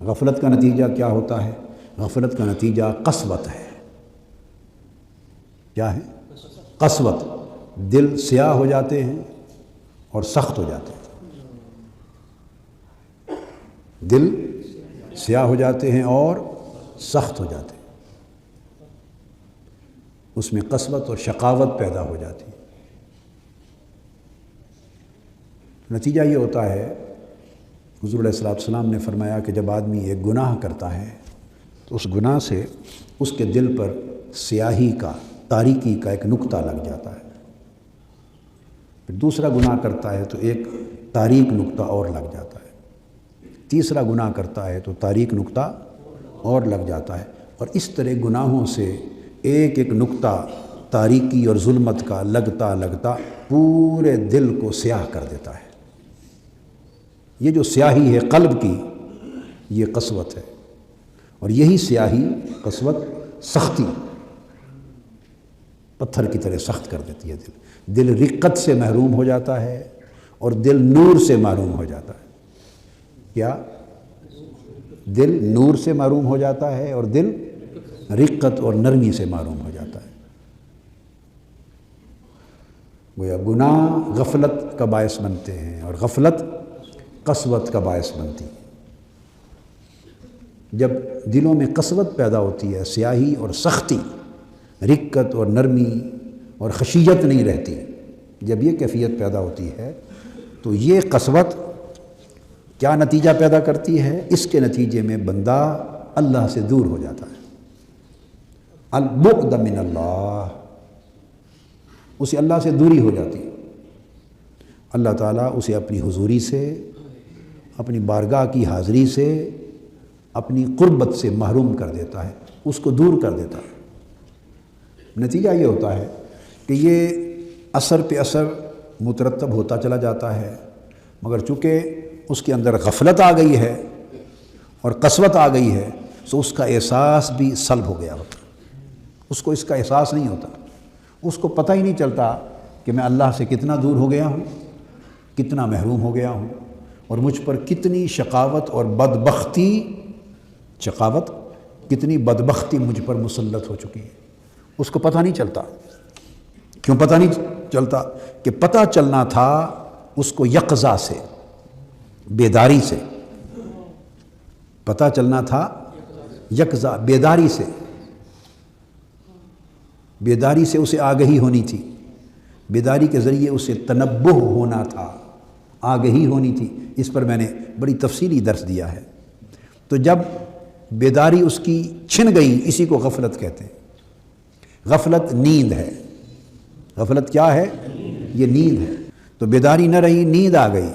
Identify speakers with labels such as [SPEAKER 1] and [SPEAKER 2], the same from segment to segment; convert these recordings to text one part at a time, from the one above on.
[SPEAKER 1] غفلت کا نتیجہ کیا ہوتا ہے؟ غفلت کا نتیجہ قسوت ہے۔ کیا ہے؟ قسوت۔ دل سیاہ ہو جاتے ہیں اور سخت ہو جاتے ہیں۔ دل سیاہ ہو جاتے ہیں اور سخت ہو جاتے ہیں، اس میں قسوت اور شقاوت پیدا ہو جاتی ہے۔ نتیجہ یہ ہوتا ہے، حضور علیہ السلام نے فرمایا کہ جب آدمی ایک گناہ کرتا ہے تو اس گناہ سے اس کے دل پر سیاہی کا، تاریکی کا ایک نقطہ لگ جاتا ہے۔ پھر دوسرا گناہ کرتا ہے تو ایک تاریک نقطہ اور لگ جاتا ہے، تیسرا گناہ کرتا ہے تو تاریک نقطہ اور لگ جاتا ہے، اور اس طرح گناہوں سے ایک ایک نقطہ تاریکی اور ظلمت کا لگتا لگتا پورے دل کو سیاہ کر دیتا ہے۔ یہ جو سیاہی ہے قلب کی، یہ قسوت ہے، اور یہی سیاہی قسوت سختی، پتھر کی طرح سخت کر دیتی ہے دل۔ دل رقت سے محروم ہو جاتا ہے اور دل نور سے محروم ہو جاتا ہے۔ کیا؟ دل نور سے محروم ہو جاتا ہے اور دل رقت اور نرمی سے محروم ہو جاتا ہے۔ گویا گناہ غفلت کا باعث بنتے ہیں اور غفلت قسوت کا باعث بنتی ہے۔ جب دلوں میں قسوت پیدا ہوتی ہے، سیاہی اور سختی، رقت اور نرمی اور خشیت نہیں رہتی، جب یہ کیفیت پیدا ہوتی ہے تو یہ قسوت کیا نتیجہ پیدا کرتی ہے؟ اس کے نتیجے میں بندہ اللہ سے دور ہو جاتا ہے۔ البعد من اللہ، اسے اللہ سے دوری ہو جاتی ہے۔ اللہ تعالیٰ اسے اپنی حضوری سے، اپنی بارگاہ کی حاضری سے، اپنی قربت سے محروم کر دیتا ہے، اس کو دور کر دیتا ہے۔ نتیجہ یہ ہوتا ہے کہ یہ اثر پہ اثر مترتب ہوتا چلا جاتا ہے، مگر چونکہ اس کے اندر غفلت آ گئی ہے اور قسوت آ گئی ہے، تو اس کا احساس بھی سلب ہو گیا ہوتا ہے۔ اس کو اس کا احساس نہیں ہوتا، اس کو پتہ ہی نہیں چلتا کہ میں اللہ سے کتنا دور ہو گیا ہوں، کتنا محروم ہو گیا ہوں، اور مجھ پر کتنی شقاوت اور بدبختی، کتنی بدبختی مجھ پر مسلط ہو چکی ہے۔ اس کو پتہ نہیں چلتا۔ کیوں پتہ نہیں چلتا؟ کہ پتہ چلنا تھا اس کو یقظہ سے، بیداری سے، پتہ چلنا تھا یقظہ، بیداری سے، بیداری سے اسے آگہی ہونی تھی، بیداری کے ذریعے اسے تنبہ ہونا تھا، آگہی ہونی تھی۔ اس پر میں نے بڑی تفصیلی درس دیا ہے۔ تو جب بیداری اس کی چھن گئی، اسی کو غفلت کہتے ہیں۔ غفلت نیند ہے۔ غفلت کیا ہے؟ یہ نیند ہے۔ تو بیداری نہ رہی، نیند آ گئی،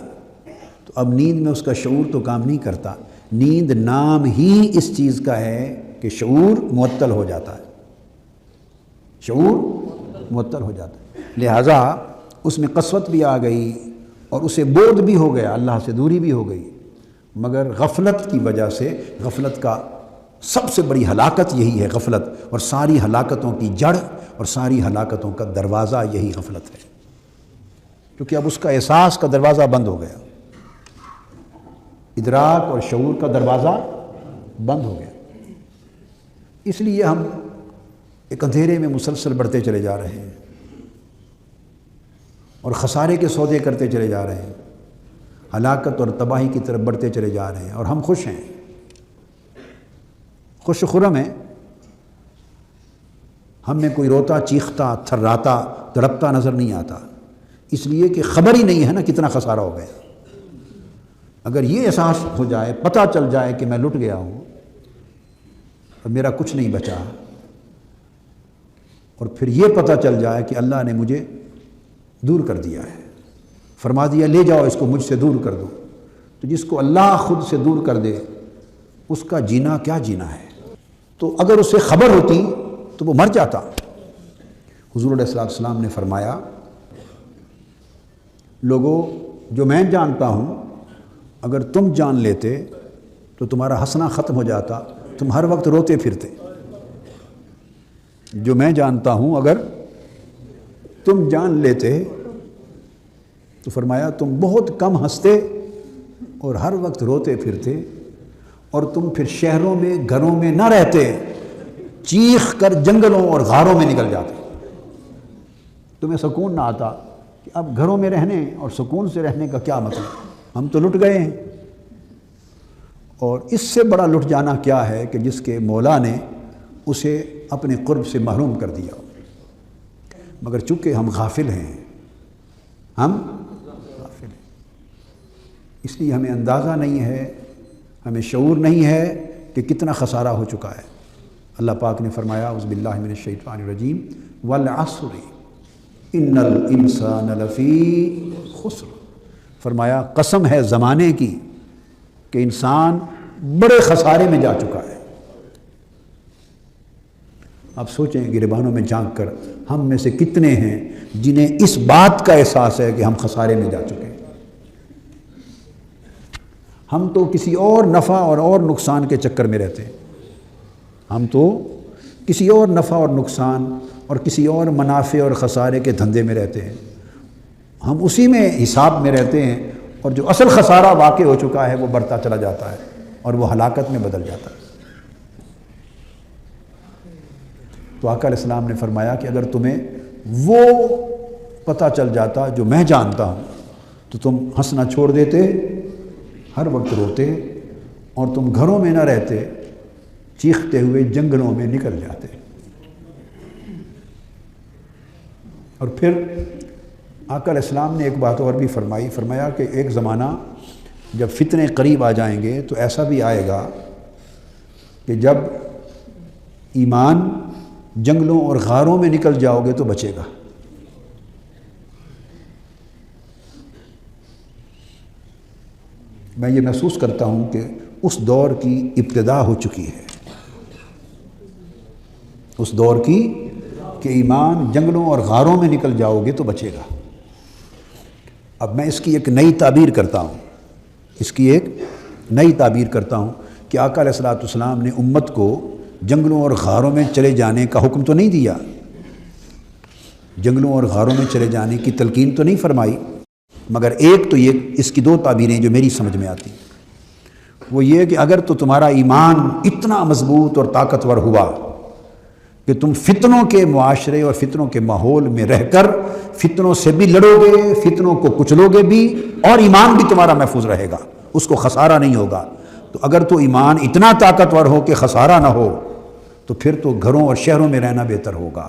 [SPEAKER 1] تو اب نیند میں اس کا شعور تو کام نہیں کرتا۔ نیند نام ہی اس چیز کا ہے کہ شعور معطل ہو جاتا ہے، شعور معطل ہو جاتا ہے، لہٰذا اس میں قسوت بھی آ گئی اور اسے بعد بھی ہو گیا، اللہ سے دوری بھی ہو گئی۔ مگر غفلت کی وجہ سے، غفلت کا سب سے بڑی ہلاکت یہی ہے، غفلت، اور ساری ہلاکتوں کی جڑ اور ساری ہلاکتوں کا دروازہ یہی غفلت ہے، کیونکہ اب اس کا احساس کا دروازہ بند ہو گیا، ادراک اور شعور کا دروازہ بند ہو گیا۔ اس لیے ہم ایک اندھیرے میں مسلسل بڑھتے چلے جا رہے ہیں اور خسارے کے سودے کرتے چلے جا رہے ہیں، ہلاکت اور تباہی کی طرف بڑھتے چلے جا رہے ہیں، اور ہم خوش ہیں، خوش و خرم ہیں۔ ہم میں کوئی روتا، چیختا، تھراتا، تڑپتا نظر نہیں آتا، اس لیے کہ خبر ہی نہیں ہے نا کتنا خسارہ ہو گیا۔ اگر یہ احساس ہو جائے، پتہ چل جائے کہ میں لٹ گیا ہوں اور میرا کچھ نہیں بچا، اور پھر یہ پتہ چل جائے کہ اللہ نے مجھے دور کر دیا ہے، فرما دیا لے جاؤ اس کو مجھ سے دور کر دو، تو جس کو اللہ خود سے دور کر دے اس کا جینا کیا جینا ہے؟ تو اگر اسے خبر ہوتی تو وہ مر جاتا۔ حضور علیہ السلام نے فرمایا، لوگوں جو میں جانتا ہوں اگر تم جان لیتے تو تمہارا ہنسنا ختم ہو جاتا، تم ہر وقت روتے پھرتے۔ جو میں جانتا ہوں اگر تم جان لیتے تو فرمایا تم بہت کم ہنستے اور ہر وقت روتے پھرتے، اور تم پھر شہروں میں گھروں میں نہ رہتے، چیخ کر جنگلوں اور غاروں میں نکل جاتے، تمہیں سکون نہ آتا کہ اب گھروں میں رہنے اور سکون سے رہنے کا کیا مطلب، ہم تو لٹ گئے ہیں۔ اور اس سے بڑا لٹ جانا کیا ہے کہ جس کے مولا نے اسے اپنے قرب سے محروم کر دیا، مگر چونکہ ہم غافل ہیں، ہم غافل ہیں، اس لیے ہمیں اندازہ نہیں ہے، ہمیں شعور نہیں ہے کہ کتنا خسارہ ہو چکا ہے۔ اللہ پاک نے فرمایا اعوذ باللہ من الشیطان الرجیم والعصر ان الانسان لفی خسر، فرمایا قسم ہے زمانے کی کہ انسان بڑے خسارے میں جا چکا ہے۔ آپ سوچیں گریبانوں میں جھانک کر ہم میں سے کتنے ہیں جنہیں اس بات کا احساس ہے کہ ہم خسارے میں جا چکے ہیں۔ ہم تو کسی اور نفع اور نقصان کے چکر میں رہتے ہیں، ہم تو کسی اور نفع اور نقصان اور کسی اور منافع اور خسارے کے دھندے میں رہتے ہیں، ہم اسی میں حساب میں رہتے ہیں، اور جو اصل خسارہ واقع ہو چکا ہے وہ بڑھتا چلا جاتا ہے اور وہ ہلاکت میں بدل جاتا ہے۔ تو آقا علیہ السلام نے فرمایا کہ اگر تمہیں وہ پتہ چل جاتا جو میں جانتا ہوں تو تم ہنسنا چھوڑ دیتے، ہر وقت روتے، اور تم گھروں میں نہ رہتے، چیختے ہوئے جنگلوں میں نکل جاتے۔ اور پھر آقا علیہ السلام نے ایک بات اور بھی فرمایا کہ ایک زمانہ جب فتنے قریب آ جائیں گے تو ایسا بھی آئے گا کہ جب ایمان جنگلوں اور غاروں میں نکل جاؤ گے تو بچے گا۔ میں یہ محسوس کرتا ہوں کہ اس دور کی ابتدا ہو چکی ہے، اس دور کی کہ ایمان جنگلوں اور غاروں میں نکل جاؤ گے تو بچے گا۔ اب میں اس کی ایک نئی تعبیر کرتا ہوں، کہ آقا علیہ السلام نے امت کو جنگلوں اور غاروں میں چلے جانے کا حکم تو نہیں دیا، جنگلوں اور غاروں میں چلے جانے کی تلقین تو نہیں فرمائی، مگر ایک تو یہ اس کی دو تعبیریں جو میری سمجھ میں آتی، وہ یہ کہ اگر تو تمہارا ایمان اتنا مضبوط اور طاقتور ہوا کہ تم فتنوں کے معاشرے اور فتنوں کے ماحول میں رہ کر فتنوں سے بھی لڑو گے، فتنوں کو کچلو گے بھی، اور ایمان بھی تمہارا محفوظ رہے گا، اس کو خسارہ نہیں ہوگا، تو اگر تو ایمان اتنا طاقتور ہو کہ خسارہ نہ ہو تو پھر تو گھروں اور شہروں میں رہنا بہتر ہوگا۔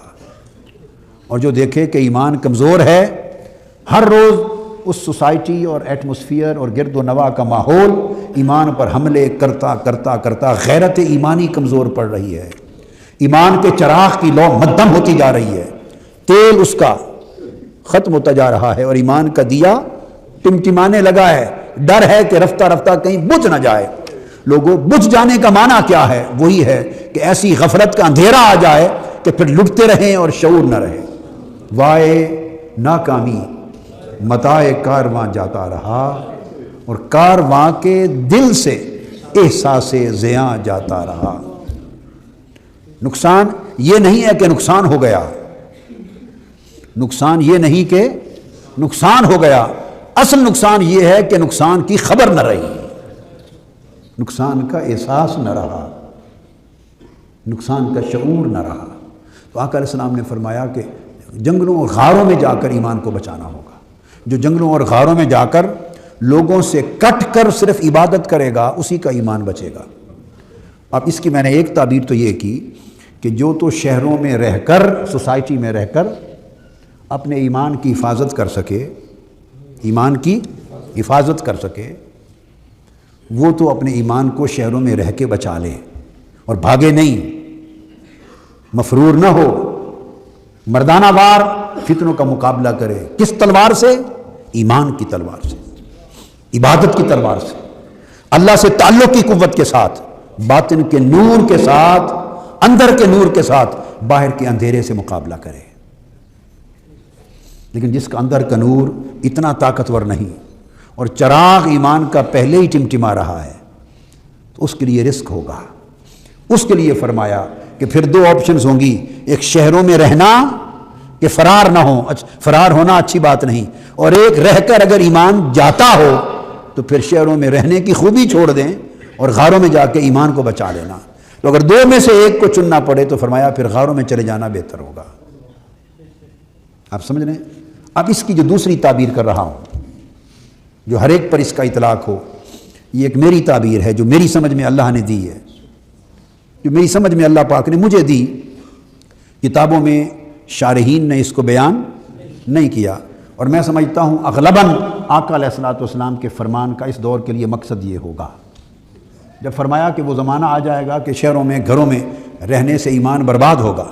[SPEAKER 1] اور جو دیکھے کہ ایمان کمزور ہے، ہر روز اس سوسائٹی اور ایٹماسفیئر اور گرد و نواح کا ماحول ایمان پر حملے کرتا کرتا کرتا غیرت ایمانی کمزور پڑ رہی ہے، ایمان کے چراغ کی لو مدھم ہوتی جا رہی ہے، تیل اس کا ختم ہوتا جا رہا ہے، اور ایمان کا دیا ٹمٹمانے لگا ہے، ڈر ہے کہ رفتہ رفتہ کہیں بجھ نہ جائے۔ لوگوں، بجھ جانے کا معنی کیا ہے؟ وہی ہے کہ ایسی غفلت کا اندھیرا آ جائے کہ پھر لٹتے رہیں اور شعور نہ رہے۔ وائے ناکامی متاع کارواں جاتا رہا، اور کارواں کے دل سے احساس زیاں جاتا رہا۔ نقصان یہ نہیں ہے کہ نقصان ہو گیا، نقصان یہ نہیں کہ نقصان ہو گیا، اصل نقصان یہ ہے کہ نقصان کی خبر نہ رہی، نقصان کا احساس نہ رہا، نقصان کا شعور نہ رہا۔ تو آقا علیہ السلام نے فرمایا کہ جنگلوں اور غاروں میں جا کر ایمان کو بچانا ہوگا۔ جو جنگلوں اور غاروں میں جا کر لوگوں سے کٹ کر صرف عبادت کرے گا، اسی کا ایمان بچے گا۔ اب اس کی میں نے ایک تعبیر تو یہ کی کہ جو تو شہروں میں رہ کر، سوسائٹی میں رہ کر اپنے ایمان کی حفاظت کر سکے، ایمان کی حفاظت کر سکے، وہ تو اپنے ایمان کو شہروں میں رہ کے بچا لے اور بھاگے نہیں، مفرور نہ ہو، مردانہ وار فتنوں کا مقابلہ کرے۔ کس تلوار سے؟ ایمان کی تلوار سے، عبادت کی تلوار سے، اللہ سے تعلق کی قوت کے ساتھ، باطن کے نور کے ساتھ، اندر کے نور کے ساتھ باہر کے اندھیرے سے مقابلہ کرے۔ لیکن جس کا اندر کا نور اتنا طاقتور نہیں اور چراغ ایمان کا پہلے ہی ٹمٹما رہا ہے، تو اس کے لیے رزق ہوگا۔ اس کے لیے فرمایا کہ پھر دو آپشنز ہوں گی، ایک شہروں میں رہنا کہ فرار نہ ہو، فرار ہونا اچھی بات نہیں، اور ایک رہ کر اگر ایمان جاتا ہو تو پھر شہروں میں رہنے کی خوبی چھوڑ دیں اور غاروں میں جا کے ایمان کو بچا لینا۔ تو اگر دو میں سے ایک کو چننا پڑے تو فرمایا پھر غاروں میں چلے جانا بہتر ہوگا۔ آپ سمجھ رہے ہیں؟ اب اس کی جو دوسری تعبیر کر رہا ہوں، جو ہر ایک پر اس کا اطلاق ہو، یہ ایک میری تعبیر ہے جو میری سمجھ میں اللہ نے دی ہے، جو میری سمجھ میں اللہ پاک نے مجھے دی۔ کتابوں میں شارحین نے اس کو بیان نہیں کیا، اور میں سمجھتا ہوں اغلباً آقا علیہ الصلوۃ والسلام کے فرمان کا اس دور کے لیے مقصد یہ ہوگا۔ جب فرمایا کہ وہ زمانہ آ جائے گا کہ شہروں میں گھروں میں رہنے سے ایمان برباد ہوگا،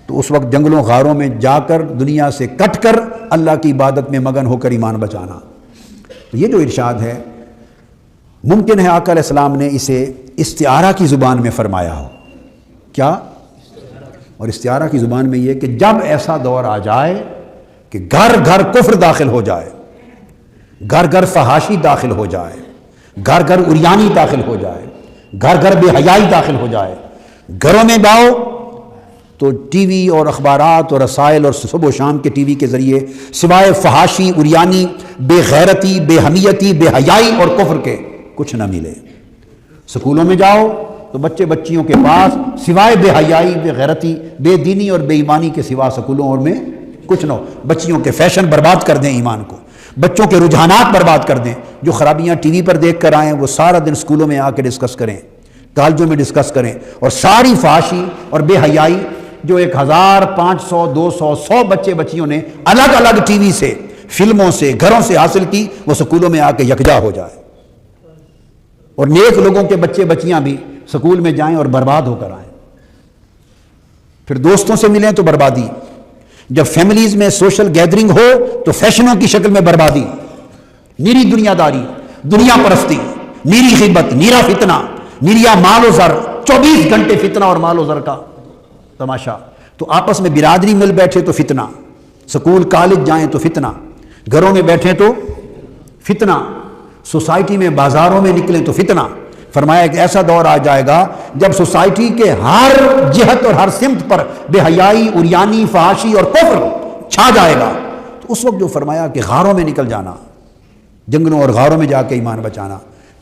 [SPEAKER 1] تو اس وقت جنگلوں غاروں میں جا کر دنیا سے کٹ کر اللہ کی عبادت میں مگن ہو کر ایمان بچانا۔ تو یہ جو ارشاد ہے، ممکن ہے آقا علیہ السلام نے اسے استعارہ کی زبان میں فرمایا ہو۔ کیا؟ اور استعارہ کی زبان میں یہ کہ جب ایسا دور آ جائے کہ گھر گھر کفر داخل ہو جائے، گھر گھر فحاشی داخل ہو جائے، گھر گھر عریانی داخل ہو جائے، گھر گھر بے حیائی داخل ہو جائے، گھروں میں باؤ تو ٹی وی اور اخبارات اور رسائل اور صبح و شام کے ٹی وی کے ذریعے سوائے فحاشی، عریانی، بے غیرتی، بے حمیتی، بے حیائی اور کفر کے کچھ نہ ملے۔ سکولوں میں جاؤ تو بچے بچیوں کے پاس سوائے بے حیائی، بے غیرتی، بے دینی اور بے ایمانی کے سوا سکولوں اور میں کچھ نہ ہو۔ بچیوں کے فیشن برباد کر دیں ایمان کو، بچوں کے رجحانات برباد کر دیں، جو خرابیاں ٹی وی پر دیکھ کر آئیں وہ سارا دن سکولوں میں آ کے ڈسکس کریں، کالجوں میں ڈسکس کریں، اور ساری فحاشی اور بے حیائی جو 1000، 500، 200، 100 بچے بچیوں نے الگ الگ ٹی وی سے، فلموں سے، گھروں سے حاصل کی، وہ سکولوں میں آ کے یکجا ہو جائے، اور نیک لوگوں کے بچے بچیاں بھی سکول میں جائیں اور برباد ہو کر آئیں۔ پھر دوستوں سے ملیں تو بربادی، جب فیملیز میں سوشل گیدرنگ ہو تو فیشنوں کی شکل میں بربادی، نیری دنیا داری، دنیا پرستی، نیری غیبت، نیرا فتنہ، نیریا مال و زر، 24 گھنٹے فتنہ اور مال و زر کا تماشا۔ تو آپس میں برادری مل بیٹھے تو فتنہ، سکول کالج جائیں تو فتنہ، گھروں میں بیٹھیں تو فتنہ، سوسائٹی میں بازاروں میں نکلیں تو فتنہ۔ فرمایا کہ ایسا دور آ جائے گا جب سوسائٹی کے ہر جہت اور ہر سمت پر بے حیائی، عریانی، فحاشی اور کفر چھا جائے گا۔ تو اس وقت جو فرمایا کہ غاروں میں نکل جانا، جنگلوں اور غاروں میں جا کے ایمان بچانا،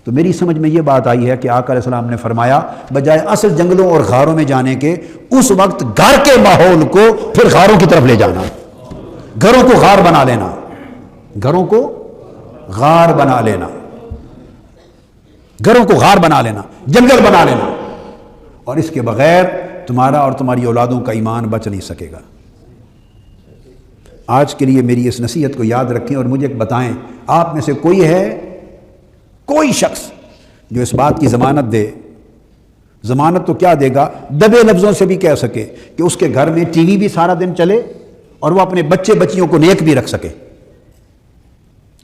[SPEAKER 1] تو میری سمجھ میں یہ بات آئی ہے کہ آقا علیہ السلام نے فرمایا بجائے اصل جنگلوں اور غاروں میں جانے کے، اس وقت گھر کے ماحول کو پھر غاروں کی طرف لے جانا، گھروں کو غار بنا لینا، گھروں کو غار بنا لینا، گھروں کو غار بنا لینا، جنگل بنا لینا، اور اس کے بغیر تمہارا اور تمہاری اولادوں کا ایمان بچ نہیں سکے گا۔ آج کے لیے میری اس نصیحت کو یاد رکھیں اور مجھے بتائیں، آپ میں سے کوئی ہے، کوئی شخص جو اس بات کی ضمانت دے، ضمانت تو کیا دے گا، دبے لفظوں سے بھی کہہ سکے کہ اس کے گھر میں ٹی وی بھی سارا دن چلے اور وہ اپنے بچے بچیوں کو نیک بھی رکھ سکے؟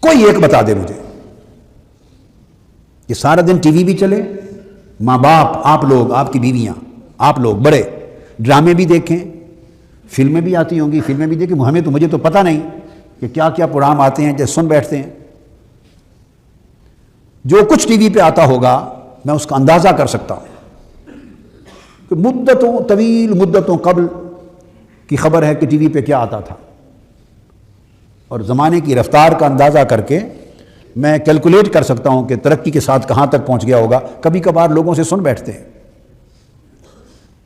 [SPEAKER 1] کوئی ایک بتا دے مجھے کہ سارا دن ٹی وی بھی چلے، ماں باپ، آپ لوگ، آپ کی بیویاں، آپ لوگ بڑے ڈرامے بھی دیکھیں، فلمیں بھی آتی ہوں گی، فلمیں بھی دیکھیں، مجھے تو پتہ نہیں کہ کیا کیا پروگرام آتے ہیں، جیسے سن بیٹھتے ہیں۔ جو کچھ ٹی وی پہ آتا ہوگا میں اس کا اندازہ کر سکتا ہوں کہ مدتوں طویل مدتوں قبل کی خبر ہے کہ ٹی وی پہ کیا آتا تھا، اور زمانے کی رفتار کا اندازہ کر کے میں کیلکولیٹ کر سکتا ہوں کہ ترقی کے ساتھ کہاں تک پہنچ گیا ہوگا۔ کبھی کبھار لوگوں سے سن بیٹھتے ہیں،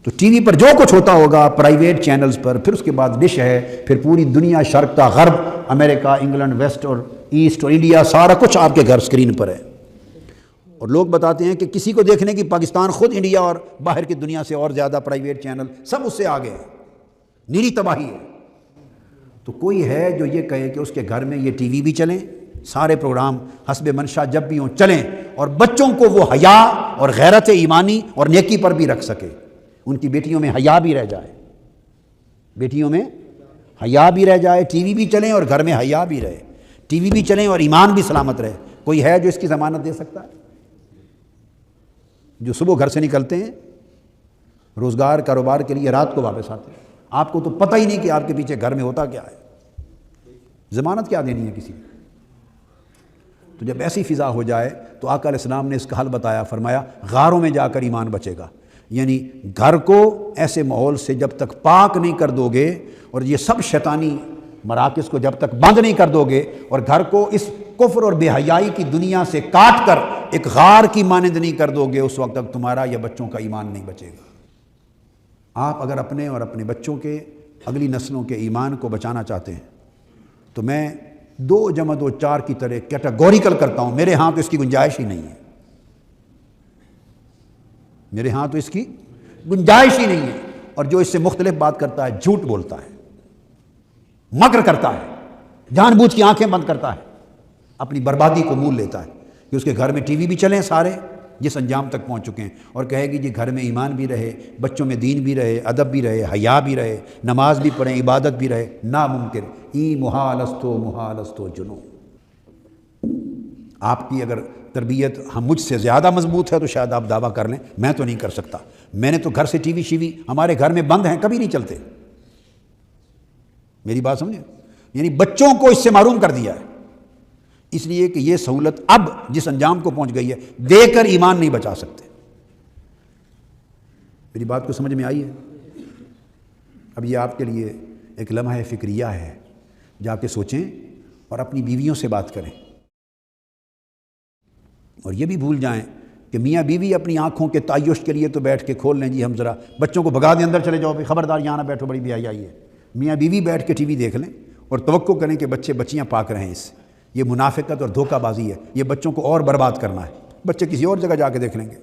[SPEAKER 1] تو ٹی وی پر جو کچھ ہوتا ہوگا پرائیویٹ چینلز پر، پھر اس کے بعد ڈش ہے، پھر پوری دنیا، شرق تا غرب، امریکہ، انگلینڈ، ویسٹ اور ایسٹ اور انڈیا، سارا کچھ آپ کے گھر اسکرین پر ہے۔ اور لوگ بتاتے ہیں کہ کسی کو دیکھنے کی پاکستان خود انڈیا اور باہر کی دنیا سے اور زیادہ پرائیویٹ چینل سب اس سے آگے ہیں، نیری تباہی ہے۔ تو کوئی ہے جو یہ کہے کہ اس کے گھر میں یہ ٹی وی بھی چلیں، سارے پروگرام حسب منشا جب بھی ہوں چلیں، اور بچوں کو وہ حیا اور غیرت ایمانی اور نیکی پر بھی رکھ سکے، ان کی بیٹیوں میں حیا بھی رہ جائے، بیٹیوں میں حیا بھی رہ جائے، ٹی وی بھی چلیں اور گھر میں حیا بھی رہے، ٹی وی بھی چلیں اور ایمان بھی سلامت رہے؟ کوئی ہے جو اس کی ضمانت دے سکتا ہے؟ جو صبح گھر سے نکلتے ہیں روزگار کاروبار کے لیے، رات کو واپس آتے ہیں، آپ کو تو پتہ ہی نہیں کہ آپ کے پیچھے گھر میں ہوتا کیا ہے، ضمانت کیا دینی ہے کسی نے؟ تو جب ایسی فضا ہو جائے تو آقا علیہ السلام نے اس کا حل بتایا، فرمایا غاروں میں جا کر ایمان بچے گا۔ یعنی گھر کو ایسے ماحول سے جب تک پاک نہیں کر دو گے، اور یہ سب شیطانی مراکز کو جب تک بند نہیں کر دو گے، اور گھر کو اس کفر اور بے حیائی کی دنیا سے کاٹ کر ایک غار کی مانند نہیں کر دو گے، اس وقت تک تمہارا یا بچوں کا ایمان نہیں بچے گا۔ آپ اگر اپنے اور اپنے بچوں کے اگلی نسلوں کے ایمان کو بچانا چاہتے ہیں تو میں 2 + 2 4 کی طرح کیٹاگوریکل کرتا ہوں، میرے ہاں تو اس کی گنجائش ہی نہیں ہے، میرے ہاں تو اس کی گنجائش ہی نہیں ہے۔ اور جو اس سے مختلف بات کرتا ہے جھوٹ بولتا ہے، مکر کرتا ہے، جان بوجھ کی آنکھیں بند کرتا ہے، اپنی بربادی کو مول لیتا ہے کہ اس کے گھر میں ٹی وی بھی چلیں سارے جس انجام تک پہنچ چکے ہیں، اور کہے گی جی گھر میں ایمان بھی رہے، بچوں میں دین بھی رہے، ادب بھی رہے، حیا بھی رہے، نماز بھی پڑھیں، عبادت بھی رہے، ناممکن۔ ای محالستو جنو۔ آپ کی اگر تربیت مجھ سے زیادہ مضبوط ہے تو شاید آپ دعویٰ کر لیں، میں تو نہیں کر سکتا، میں نے تو گھر سے ٹی وی شیوی ہمارے گھر میں بند ہیں، کبھی نہیں چلتے۔ میری بات سمجھیں؟ یعنی بچوں کو اس سے محروم کر دیا ہے، اس لیے کہ یہ سہولت اب جس انجام کو پہنچ گئی ہے دے کر ایمان نہیں بچا سکتے۔ میری بات کو سمجھ میں آئی ہے؟ اب یہ آپ کے لیے ایک لمحہ فکریہ ہے، جا کے سوچیں اور اپنی بیویوں سے بات کریں، اور یہ بھی بھول جائیں کہ میاں بیوی اپنی آنکھوں کے تعیش کے لیے تو بیٹھ کے کھول لیں جی ہم ذرا بچوں کو بھگا دیں اندر چلے جاؤ بھی، خبردار یہاں نہ بیٹھو، بڑی بے حیائی ہے۔ میاں بیوی بیٹھ کے ٹی وی دیکھ لیں اور توقع کریں کہ بچے بچیاں پاک رہیں اس سے۔ یہ منافقت اور دھوکہ بازی ہے، یہ بچوں کو اور برباد کرنا ہے، بچے کسی اور جگہ جا کے دیکھ لیں گے۔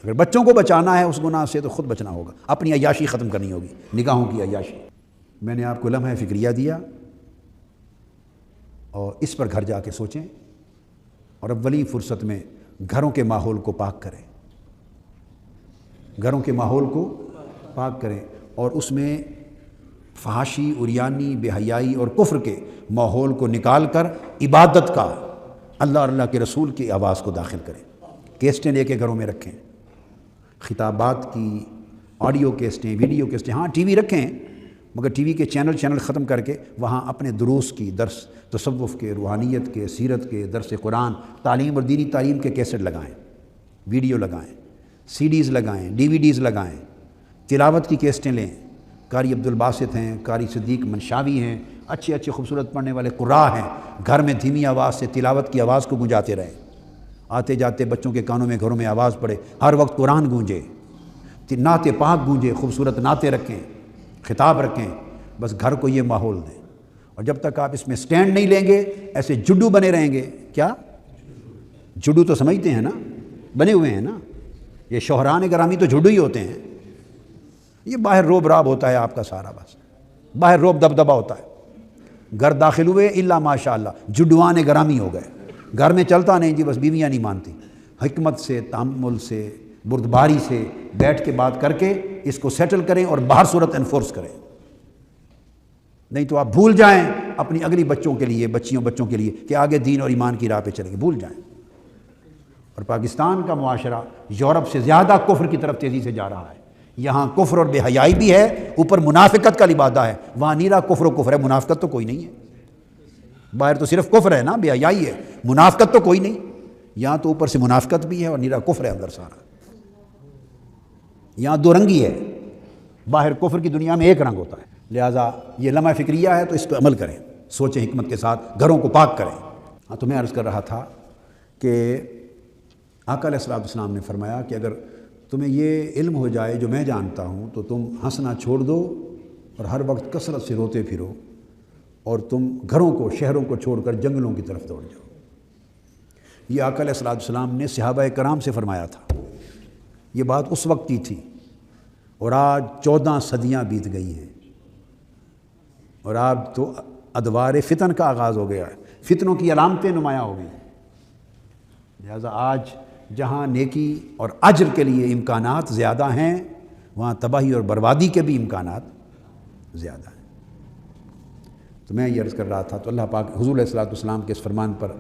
[SPEAKER 1] اگر بچوں کو بچانا ہے اس گناہ سے تو خود بچنا ہوگا، اپنی عیاشی ختم کرنی ہوگی، نگاہوں کی عیاشی۔ میں نے آپ کو لمحہ فکریہ دیا، اور اس پر گھر جا کے سوچیں، اور اولی فرصت میں گھروں کے ماحول کو پاک کریں، گھروں کے ماحول کو پاک کریں، اور اس میں فحاشی، عریانی، بے حیائی اور کفر کے ماحول کو نکال کر عبادت کا، اللہ اور اللہ کے رسول کی آواز کو داخل کریں۔ کیسٹیں لے کے گھروں میں رکھیں، خطابات کی آڈیو کیسٹیں، ویڈیو کیسٹیں، ہاں ٹی وی رکھیں مگر ٹی وی کے چینل ختم کر کے وہاں اپنے دروس کی، درس تصوف کے، روحانیت کے، سیرت کے، درس قرآن، تعلیم اور دینی تعلیم کے کیسٹ لگائیں، ویڈیو لگائیں، سی ڈیز لگائیں، ڈی وی ڈیز لگائیں، تلاوت کی کیسٹیں لیں۔ قاری عبدالباسط ہیں، قاری صدیق منشاوی ہیں، اچھے اچھے خوبصورت پڑھنے والے قراء ہیں، گھر میں دھیمی آواز سے تلاوت کی آواز کو گونجاتے رہیں، آتے جاتے بچوں کے کانوں میں گھروں میں آواز پڑے، ہر وقت قرآن گونجے، نعت پاک گونجے، خوبصورت نعتیں رکھیں، خطاب رکھیں، بس گھر کو یہ ماحول دیں۔ اور جب تک آپ اس میں سٹینڈ نہیں لیں گے ایسے جڈو بنے رہیں گے۔ کیا جڈو تو سمجھتے ہیں نا، بنے ہوئے ہیں نا، یہ شوہران گرامی تو جڈو ہی ہوتے ہیں، یہ باہر روب راب ہوتا ہے آپ کا سارا، بس باہر روب دبدبا ہوتا ہے، گھر داخل ہوئے الا ماشاء اللہ جڈوان گرامی ہو گئے، گھر میں چلتا نہیں جی، بس بیویاں نہیں مانتی۔ حکمت سے، تحمل سے، بردباری سے بیٹھ کے بات کر کے اس کو سیٹل کریں اور باہر صورت انفورس کریں، نہیں تو آپ بھول جائیں اپنی اگلی بچوں کے لیے، بچوں کے لیے کہ آگے دین اور ایمان کی راہ پہ چلیں گے، بھول جائیں۔ اور پاکستان کا معاشرہ یورپ سے زیادہ کفر کی طرف تیزی سے جا رہا ہے، یہاں کفر اور بے حیائی بھی ہے، اوپر منافقت کا لبادہ ہے، وہاں نیرا کفر و کفر ہے، منافقت تو کوئی نہیں ہے، باہر تو صرف کفر ہے نا، بے حیائی ہے، منافقت تو کوئی نہیں، یہاں تو اوپر سے منافقت بھی ہے اور نیرا کفر ہے اندر سارا، یہاں دو رنگی ہے، باہر کفر کی دنیا میں ایک رنگ ہوتا ہے۔ لہٰذا یہ لمحہ فکریہ ہے تو اس پہ عمل کریں، سوچیں حکمت کے ساتھ، گھروں کو پاک کریں۔ ہاں تو میں عرض کر رہا تھا کہ آقا علیہ السلام نے فرمایا کہ اگر تمہیں یہ علم ہو جائے جو میں جانتا ہوں تو تم ہنسنا چھوڑ دو اور ہر وقت کثرت سے روتے پھرو، اور تم گھروں کو، شہروں کو چھوڑ کر جنگلوں کی طرف دوڑ جاؤ۔ یہ آقا علیہ السلام نے صحابہ کرام سے فرمایا تھا، یہ بات اس وقت کی تھی، اور آج 14 صدیاں بیت گئی ہیں، اور آج تو ادوار فتن کا آغاز ہو گیا ہے، فتنوں کی علامتیں نمایاں ہو گئی ہیں۔ لہذا آج جہاں نیکی اور اجر کے لیے امکانات زیادہ ہیں وہاں تباہی اور بربادی کے بھی امکانات زیادہ ہیں۔ تو میں یہ عرض کر رہا تھا تو اللہ پاک حضور علیہ السلام کے اس فرمان پر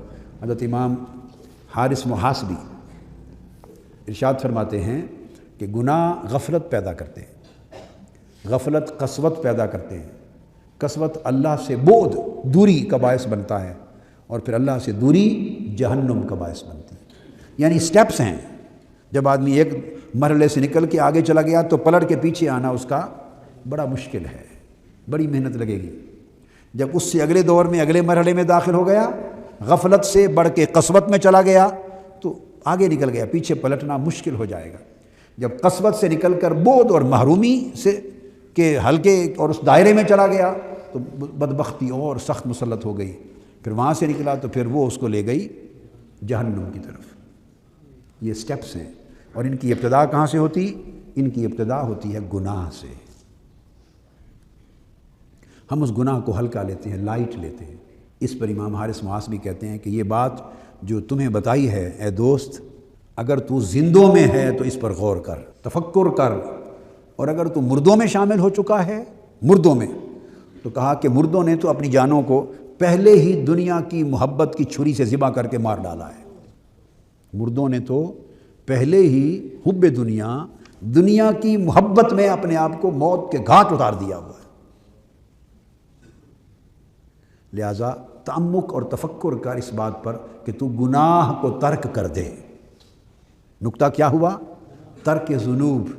[SPEAKER 1] حضرت امام حارث محاسبی ارشاد فرماتے ہیں کہ گناہ غفلت پیدا کرتے ہیں، غفلت قسوت پیدا کرتے ہیں، قسوت اللہ سے بعد، دوری کا باعث بنتا ہے، اور پھر اللہ سے دوری جہنم کا باعث بنتی ہے۔ یعنی سٹیپس ہیں، جب آدمی ایک مرحلے سے نکل کے آگے چلا گیا تو پلٹ کے پیچھے آنا اس کا بڑا مشکل ہے، بڑی محنت لگے گی۔ جب اس سے اگلے دور میں، اگلے مرحلے میں داخل ہو گیا غفلت سے بڑھ کے قسوت میں چلا گیا تو آگے نکل گیا، پیچھے پلٹنا مشکل ہو جائے گا۔ جب قسوت سے نکل کر بودھ اور محرومی سے کے حلقے اور اس دائرے میں چلا گیا تو بدبختی اور سخت مسلط ہو گئی، پھر وہاں سے نکلا تو پھر وہ اس کو لے گئی جہنم کی طرف۔ یہ سٹیپس ہیں، اور ان کی ابتدا کہاں سے ہوتی؟ ان کی ابتدا ہوتی ہے گناہ سے۔ ہم اس گناہ کو ہلکا لیتے ہیں، لائٹ لیتے ہیں۔ اس پر امام حارث محاسبی کہتے ہیں کہ یہ بات جو تمہیں بتائی ہے اے دوست، اگر تو زندوں میں ہے تو اس پر غور کر، تفکر کر، اور اگر تو مردوں میں شامل ہو چکا ہے، مردوں میں، تو کہا کہ مردوں نے تو اپنی جانوں کو پہلے ہی دنیا کی محبت کی چھری سے ذبح کر کے مار ڈالا ہے۔ مردوں نے تو پہلے ہی حب دنیا کی محبت میں اپنے آپ کو موت کے گھاٹ اتار دیا ہوا ہے۔ لہذا تعمق اور تفکر کر اس بات پر کہ تو گناہ کو ترک کر دے۔ نکتہ کیا ہوا؟ ترک ذنوب۔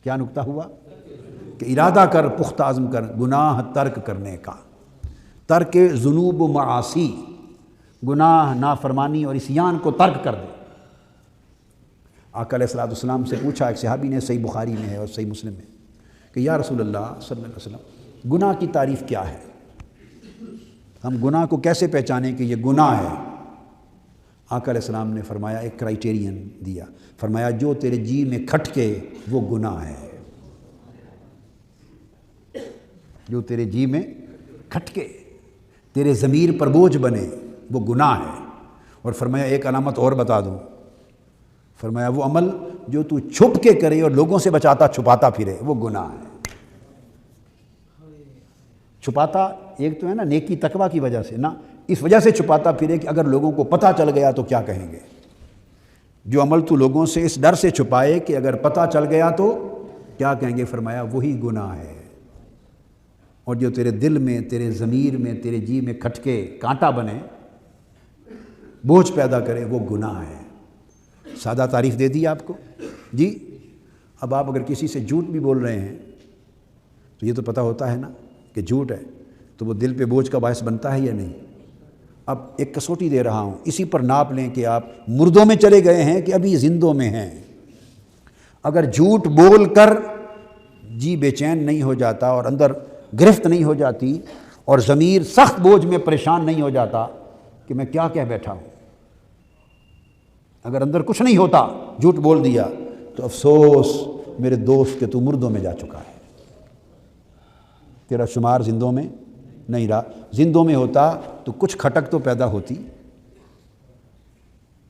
[SPEAKER 1] کیا نکتہ ہوا؟ کہ ارادہ کر، پختہ عزم کر گناہ ترک کرنے کا، ترک ذنوب و معاصی، گناہ، نافرمانی اور عصیان کو ترک کر دے۔ آقا علیہ السلام سے پوچھا ایک صحابی نے، صحیح بخاری میں ہے اور صحیح مسلم میں، کہ یا رسول اللہ صلی اللہ علیہ وسلم، گناہ کی تعریف کیا ہے؟ ہم گناہ کو کیسے پہچانیں کہ یہ گناہ ہے؟ آقا علیہ السلام نے فرمایا، ایک کرائیٹیرین دیا، فرمایا جو تیرے جی میں کھٹکے وہ گناہ ہے۔ جو تیرے جی میں کھٹکے، تیرے ضمیر پر بوجھ بنے، وہ گناہ ہے۔ اور فرمایا ایک علامت اور بتا دوں، فرمایا وہ عمل جو تو چھپ کے کرے اور لوگوں سے بچاتا چھپاتا پھرے وہ گناہ ہے۔ چھپاتا ایک تو ہے نا نیکی تقویٰ کی وجہ سے، نہ اس وجہ سے چھپاتا پھرے کہ اگر لوگوں کو پتہ چل گیا تو کیا کہیں گے۔ جو عمل تو لوگوں سے اس ڈر سے چھپائے کہ اگر پتہ چل گیا تو کیا کہیں گے، فرمایا وہی گناہ ہے۔ اور جو تیرے دل میں، تیرے ضمیر میں، تیرے جی میں کھٹکے، کانٹا بنے، بوجھ پیدا کرے، وہ گناہ ہے۔ سادہ تعریف دے دی آپ کو جی۔ اب آپ اگر کسی سے جھوٹ بھی بول رہے ہیں تو یہ تو پتہ ہوتا ہے نا کہ جھوٹ ہے، تو وہ دل پہ بوجھ کا باعث بنتا ہے یا نہیں؟ اب ایک کسوٹی دے رہا ہوں، اسی پر ناپ لیں کہ آپ مردوں میں چلے گئے ہیں کہ ابھی زندوں میں ہیں۔ اگر جھوٹ بول کر جی بے چین نہیں ہو جاتا اور اندر گرفت نہیں ہو جاتی اور ضمیر سخت بوجھ میں پریشان نہیں ہو جاتا کہ میں کیا کہہ بیٹھا ہوں، اگر اندر کچھ نہیں ہوتا، جھوٹ بول دیا، تو افسوس میرے دوست کہ تو مردوں میں جا چکا ہے، تیرا شمار زندوں میں نہیں رہا۔ زندوں میں ہوتا تو کچھ کھٹک تو پیدا ہوتی،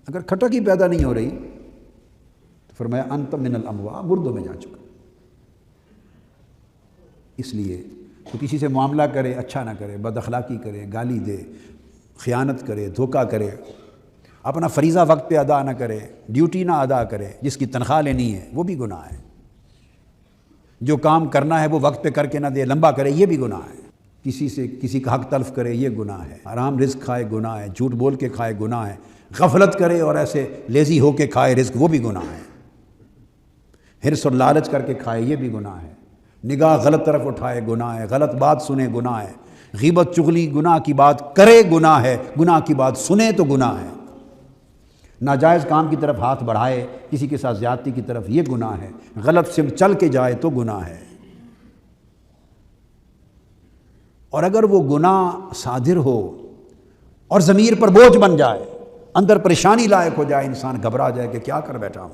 [SPEAKER 1] اگر کھٹک ہی پیدا نہیں ہو رہی تو فرمایا انت من الاموات، مردوں میں جا چکا۔ اس لیے تو کسی سے معاملہ کرے اچھا نہ کرے، بد اخلاقی کرے، گالی دے، خیانت کرے، دھوکہ کرے، اپنا فریضہ وقت پہ ادا نہ کرے، ڈیوٹی نہ ادا کرے، جس کی تنخواہ لینی ہے وہ بھی گناہ ہے۔ جو کام کرنا ہے وہ وقت پہ کر کے نہ دے، لمبا کرے، یہ بھی گناہ ہے۔ کسی سے کسی کا حق تلف کرے، یہ گناہ ہے۔ حرام رزق کھائے، گناہ ہے۔ جھوٹ بول کے کھائے، گناہ ہے۔ غفلت کرے اور ایسے لیزی ہو کے کھائے رزق، وہ بھی گناہ ہے۔ حرص اور لالچ کر کے کھائے، یہ بھی گناہ ہے۔ نگاہ غلط طرف اٹھائے، گناہ ہے۔ غلط بات سنے، گناہ ہے۔ غیبت چغلی گناہ کی بات کرے، گناہ ہے۔ گناہ کی بات سنے تو گناہ ہے۔ ناجائز کام کی طرف ہاتھ بڑھائے، کسی کے ساتھ زیادتی کی طرف، یہ گناہ ہے۔ غلط سمت چل کے جائے تو گناہ ہے۔ اور اگر وہ گناہ صادر ہو اور ضمیر پر بوجھ بن جائے، اندر پریشانی لائق ہو جائے، انسان گھبرا جائے کہ کیا کر بیٹھا ہوں،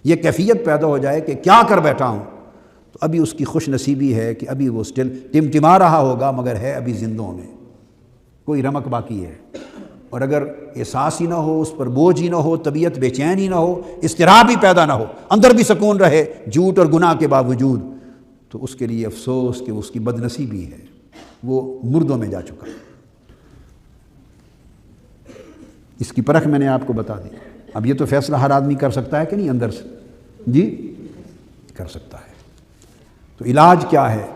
[SPEAKER 1] یہ کیفیت پیدا ہو جائے کہ کیا کر بیٹھا ہوں، تو ابھی اس کی خوش نصیبی ہے کہ ابھی وہ سٹل ٹمٹما رہا ہوگا، مگر ہے ابھی زندوں میں، کوئی رمق باقی ہے۔ اور اگر احساس ہی نہ ہو، اس پر بوجھ ہی نہ ہو، طبیعت بے چین ہی نہ ہو، اضطراب ہی پیدا نہ ہو، اندر بھی سکون رہے جھوٹ اور گناہ کے باوجود، تو اس کے لیے افسوس کہ اس کی بد نصیبی ہے، وہ مردوں میں جا چکا۔ اس کی پرکھ میں نے آپ کو بتا دی۔ اب یہ تو فیصلہ ہر آدمی کر سکتا ہے کہ نہیں اندر سے؟ جی کر سکتا ہے۔ تو علاج کیا ہے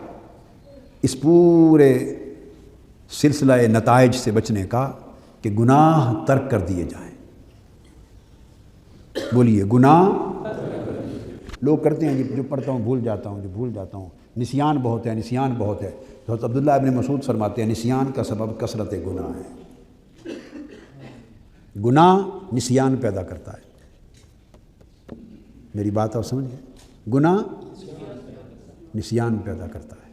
[SPEAKER 1] اس پورے سلسلہ نتائج سے بچنے کا؟ کہ گناہ ترک کر دیے جائیں۔ بولیے گناہ لوگ کرتے ہیں، جو پڑھتا ہوں بھول جاتا ہوں، جو بھول جاتا ہوں، نسیان بہت ہے، نسیان بہت ہے۔ تو حضرت عبداللہ ابن مسعود فرماتے ہیں نسیان کا سبب کثرت گناہ ہے۔ گناہ نسیان پیدا کرتا ہے، میری بات آپ سمجھ گئے؟ گناہ نسیان پیدا کرتا ہے۔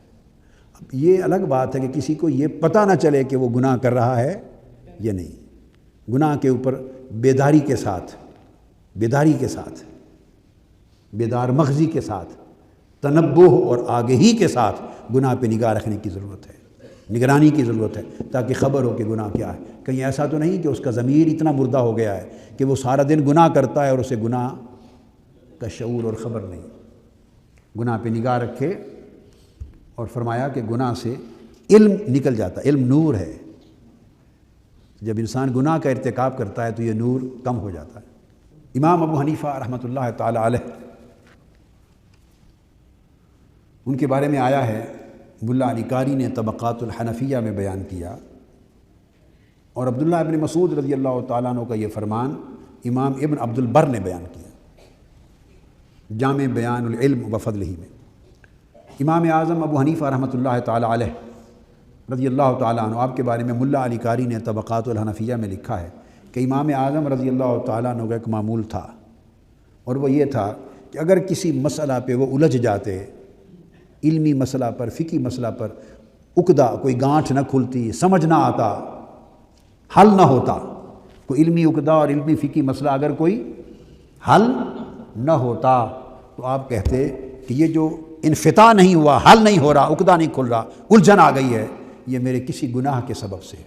[SPEAKER 1] اب یہ الگ بات ہے کہ کسی کو یہ پتہ نہ چلے کہ وہ گناہ کر رہا ہے یا نہیں۔ گناہ کے اوپر بیداری کے ساتھ بیدار مغزی کے ساتھ تنبہ اور آگہی کے ساتھ گناہ پہ نگاہ رکھنے کی ضرورت ہے، نگرانی کی ضرورت ہے، تاکہ خبر ہو کہ گناہ کیا ہے۔ کہیں ایسا تو نہیں کہ اس کا ضمیر اتنا مردہ ہو گیا ہے کہ وہ سارا دن گناہ کرتا ہے اور اسے گناہ کا شعور اور خبر نہیں۔ گناہ پہ نگاہ رکھے، اور فرمایا کہ گناہ سے علم نکل جاتا ہے، علم نور ہے۔ جب انسان گناہ کا ارتکاب کرتا ہے تو یہ نور کم ہو جاتا ہے۔ امام ابو حنیفہ رحمۃ اللہ تعالی علیہ، ان کے بارے میں آیا ہے، ملا علی قاری نے طبقات الحنفیہ میں بیان کیا، اور عبداللہ ابن مسعود رضی اللہ تعالیٰ عنہ کا یہ فرمان امام ابن عبد البر نے بیان کیا جامع بیان العلم و فضلہ میں۔ امام اعظم ابو حنیفہ رحمۃ اللہ تعالیٰ علیہ رضی اللہ تعالیٰ عنہ، آپ کے بارے میں ملا علی قاری نے طبقات الحنفیہ میں لکھا ہے کہ امام اعظم رضی اللہ تعالیٰ عنہ کا ایک معمول تھا، اور وہ یہ تھا کہ اگر کسی مسئلہ پہ وہ الجھ جاتے، علمی مسئلہ پر، فقہی مسئلہ پر عقدہ، کوئی گانٹھ نہ کھلتی، سمجھ نہ آتا، حل نہ ہوتا، کوئی علمی عقدہ اور علمی فقہی مسئلہ اگر کوئی حل نہ ہوتا، تو آپ کہتے کہ یہ جو انفتاح نہیں ہوا، حل نہیں ہو رہا، عقدہ نہیں کھل رہا، الجھن آ گئی ہے، یہ میرے کسی گناہ کے سبب سے ہے۔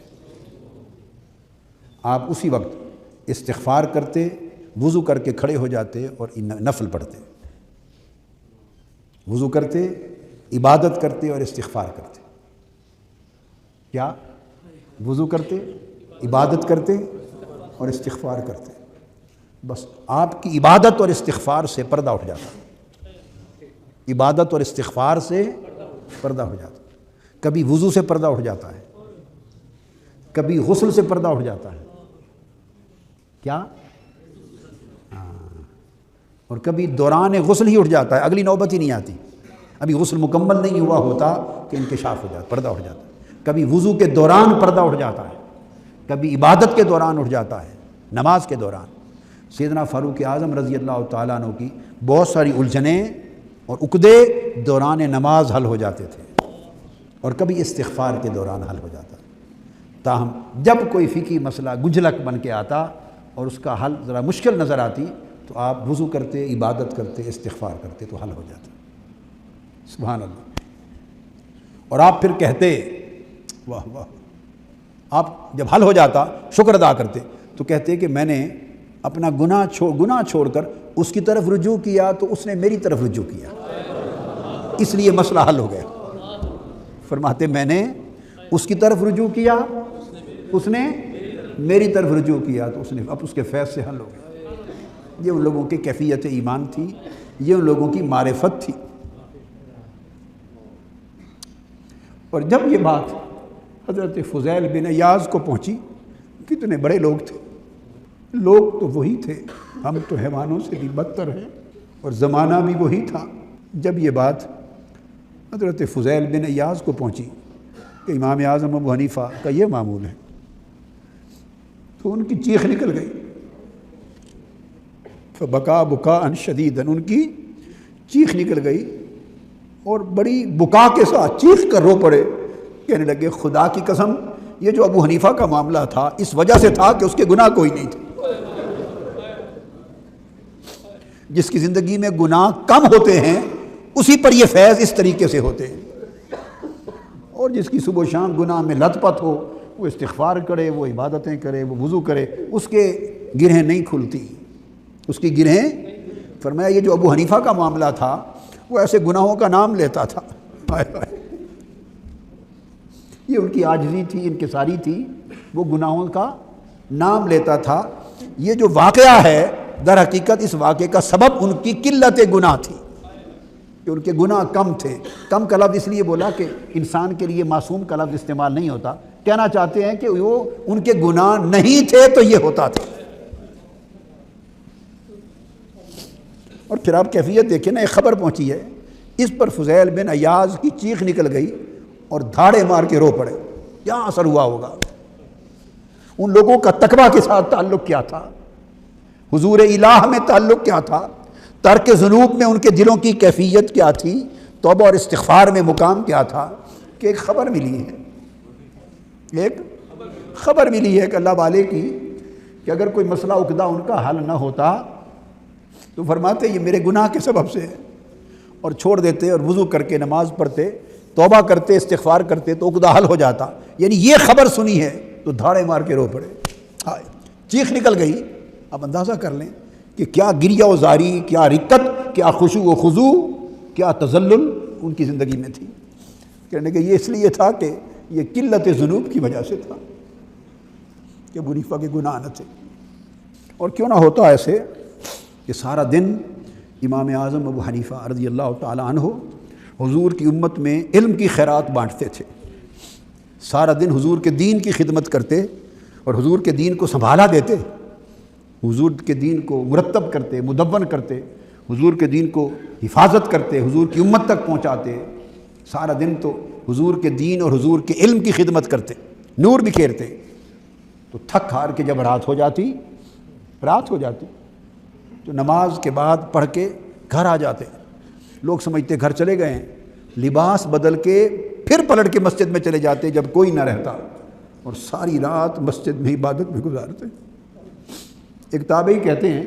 [SPEAKER 1] آپ اسی وقت استغفار کرتے، وضو کر کے کھڑے ہو جاتے اور نفل پڑھتے، وضو کرتے، عبادت کرتے اور استغفار کرتے۔ کیا؟ وضو کرتے، عبادت کرتے اور استغفار کرتے۔ بس آپ کی عبادت اور استغفار سے پردہ اٹھ جاتا، عبادت اور استغفار سے پردہ ہو جاتا۔ کبھی وضو سے پردہ اٹھ جاتا ہے، کبھی غسل سے پردہ اٹھ جاتا ہے، کیا؟ اور کبھی دوران غسل ہی اٹھ جاتا ہے، اگلی نوبت ہی نہیں آتی، ابھی غسل مکمل نہیں ہوا ہوتا کہ انکشاف ہو جاتا، پردہ اٹھ جاتا ہے۔ کبھی وضو کے دوران پردہ اٹھ جاتا ہے، کبھی عبادت کے دوران اٹھ جاتا ہے، نماز کے دوران۔ سیدنا فاروق اعظم رضی اللہ تعالیٰ عنہ کی بہت ساری الجھنیں اور عقدے دوران نماز حل ہو جاتے تھے، اور کبھی استغفار کے دوران حل ہو جاتا۔ تاہم جب کوئی فقہی مسئلہ گنجلک بن کے آتا اور اس کا حل ذرا مشکل نظر آتی، تو آپ وضو کرتے، عبادت کرتے، استغفار کرتے تو حل ہو جاتا۔ سبحان اللہ۔ اور آپ پھر کہتے، واہ واہ، آپ جب حل ہو جاتا شکر ادا کرتے تو کہتے کہ میں نے اپنا گناہ چھوڑ کر اس کی طرف رجوع کیا تو اس نے میری طرف رجوع کیا، اس لیے مسئلہ حل ہو گیا۔ فرماتے میں نے اس کی طرف رجوع کیا، اس نے میری طرف رجوع کیا، تو اس نے اب اس کے فیض سے حل ہو گیا۔ یہ ان لوگوں کی کیفیت ایمان تھی، یہ ان لوگوں کی معرفت تھی۔ اور جب یہ بات حضرت فضیل بن عیاض کو پہنچی، کتنے بڑے لوگ تھے، لوگ تو وہی تھے، ہم تو حیوانوں سے بھی بدتر ہیں، اور زمانہ بھی وہی تھا۔ جب یہ بات حضرت فضیل بن عیاض کو پہنچی کہ امام اعظم ابو حنیفہ کا یہ معمول ہے، تو ان کی چیخ نکل گئی، فبکا بکاء شدیدا، ان کی چیخ نکل گئی اور بڑی بکا کے ساتھ چیخ کر رو پڑے، کہنے لگے خدا کی قسم، یہ جو ابو حنیفہ کا معاملہ تھا اس وجہ سے تھا کہ اس کے گناہ کوئی نہیں تھے۔ جس کی زندگی میں گناہ کم ہوتے ہیں اسی پر یہ فیض اس طریقے سے ہوتے ہیں، اور جس کی صبح و شام گناہ میں لت پت ہو، وہ استغفار کرے، وہ عبادتیں کرے، وہ وضو کرے، اس کے گرہیں نہیں کھلتی، اس کی گرہیں۔ فرمایا یہ جو ابو حنیفہ کا معاملہ تھا وہ ایسے گناہوں کا نام لیتا تھا، یہ ان کی عاجزی تھی، انکساری تھی، وہ گناہوں کا نام لیتا تھا۔ یہ جو واقعہ ہے در حقیقت اس واقعے کا سبب ان کی قلت گناہ تھی، کہ ان کے گناہ کم تھے۔ کم کا لفظ اس لیے بولا کہ انسان کے لیے معصوم کا لفظ استعمال نہیں ہوتا، کہنا چاہتے ہیں کہ وہ ان کے گناہ نہیں تھے تو یہ ہوتا تھا۔ اور پھر آپ کیفیت دیکھیں نا، ایک خبر پہنچی ہے، اس پر فضیل بن عیاض کی چیخ نکل گئی اور دھاڑے مار کے رو پڑے، کیا اثر ہوا ہوگا۔ ان لوگوں کا تقویٰ کے ساتھ تعلق کیا تھا، حضور الہ میں تعلق کیا تھا، ترک ذنوب میں ان کے دلوں کی کیفیت کیا تھی، توبہ اور استغفار میں مقام کیا تھا، کہ ایک خبر ملی ہے، ایک خبر ملی ہے کہ اللہ والے کی، کہ اگر کوئی مسئلہ عقدہ ان کا حل نہ ہوتا تو فرماتے یہ میرے گناہ کے سبب سے ہے، اور چھوڑ دیتے اور وضو کر کے نماز پڑھتے، توبہ کرتے، استغفار کرتے تو عقدہ حل ہو جاتا۔ یعنی یہ خبر سنی ہے تو دھاڑے مار کے رو پڑے، ہائے چیخ نکل گئی۔ اب اندازہ کر لیں کہ کیا گریہ و زاری، کیا رقت، کیا خشوع و خضوع، کیا تذلل ان کی زندگی میں تھی۔ کہنے کہ یہ اس لیے تھا کہ یہ قلت ذنوب کی وجہ سے تھا کہ ابو حنیفہ کے گناہ نہ تھے۔ اور کیوں نہ ہوتا ایسے کہ سارا دن امام اعظم ابو حنیفہ رضی اللہ تعالی عنہ حضور کی امت میں علم کی خیرات بانٹتے تھے، سارا دن حضور کے دین کی خدمت کرتے اور حضور کے دین کو سنبھالا دیتے، حضور کے دین کو مرتب کرتے، مدون کرتے، حضور کے دین کو حفاظت کرتے، حضور کی امت تک پہنچاتے، سارا دن تو حضور کے دین اور حضور کے علم کی خدمت کرتے، نور بکھیرتے۔ تو تھک ہار کے جب رات ہو جاتی تو نماز کے بعد پڑھ کے گھر آ جاتے، لوگ سمجھتے گھر چلے گئے ہیں، لباس بدل کے پھر پلٹ کے مسجد میں چلے جاتے جب کوئی نہ رہتا، اور ساری رات مسجد میں عبادت میں گزارتے۔ ایک تابعی کہتے ہیں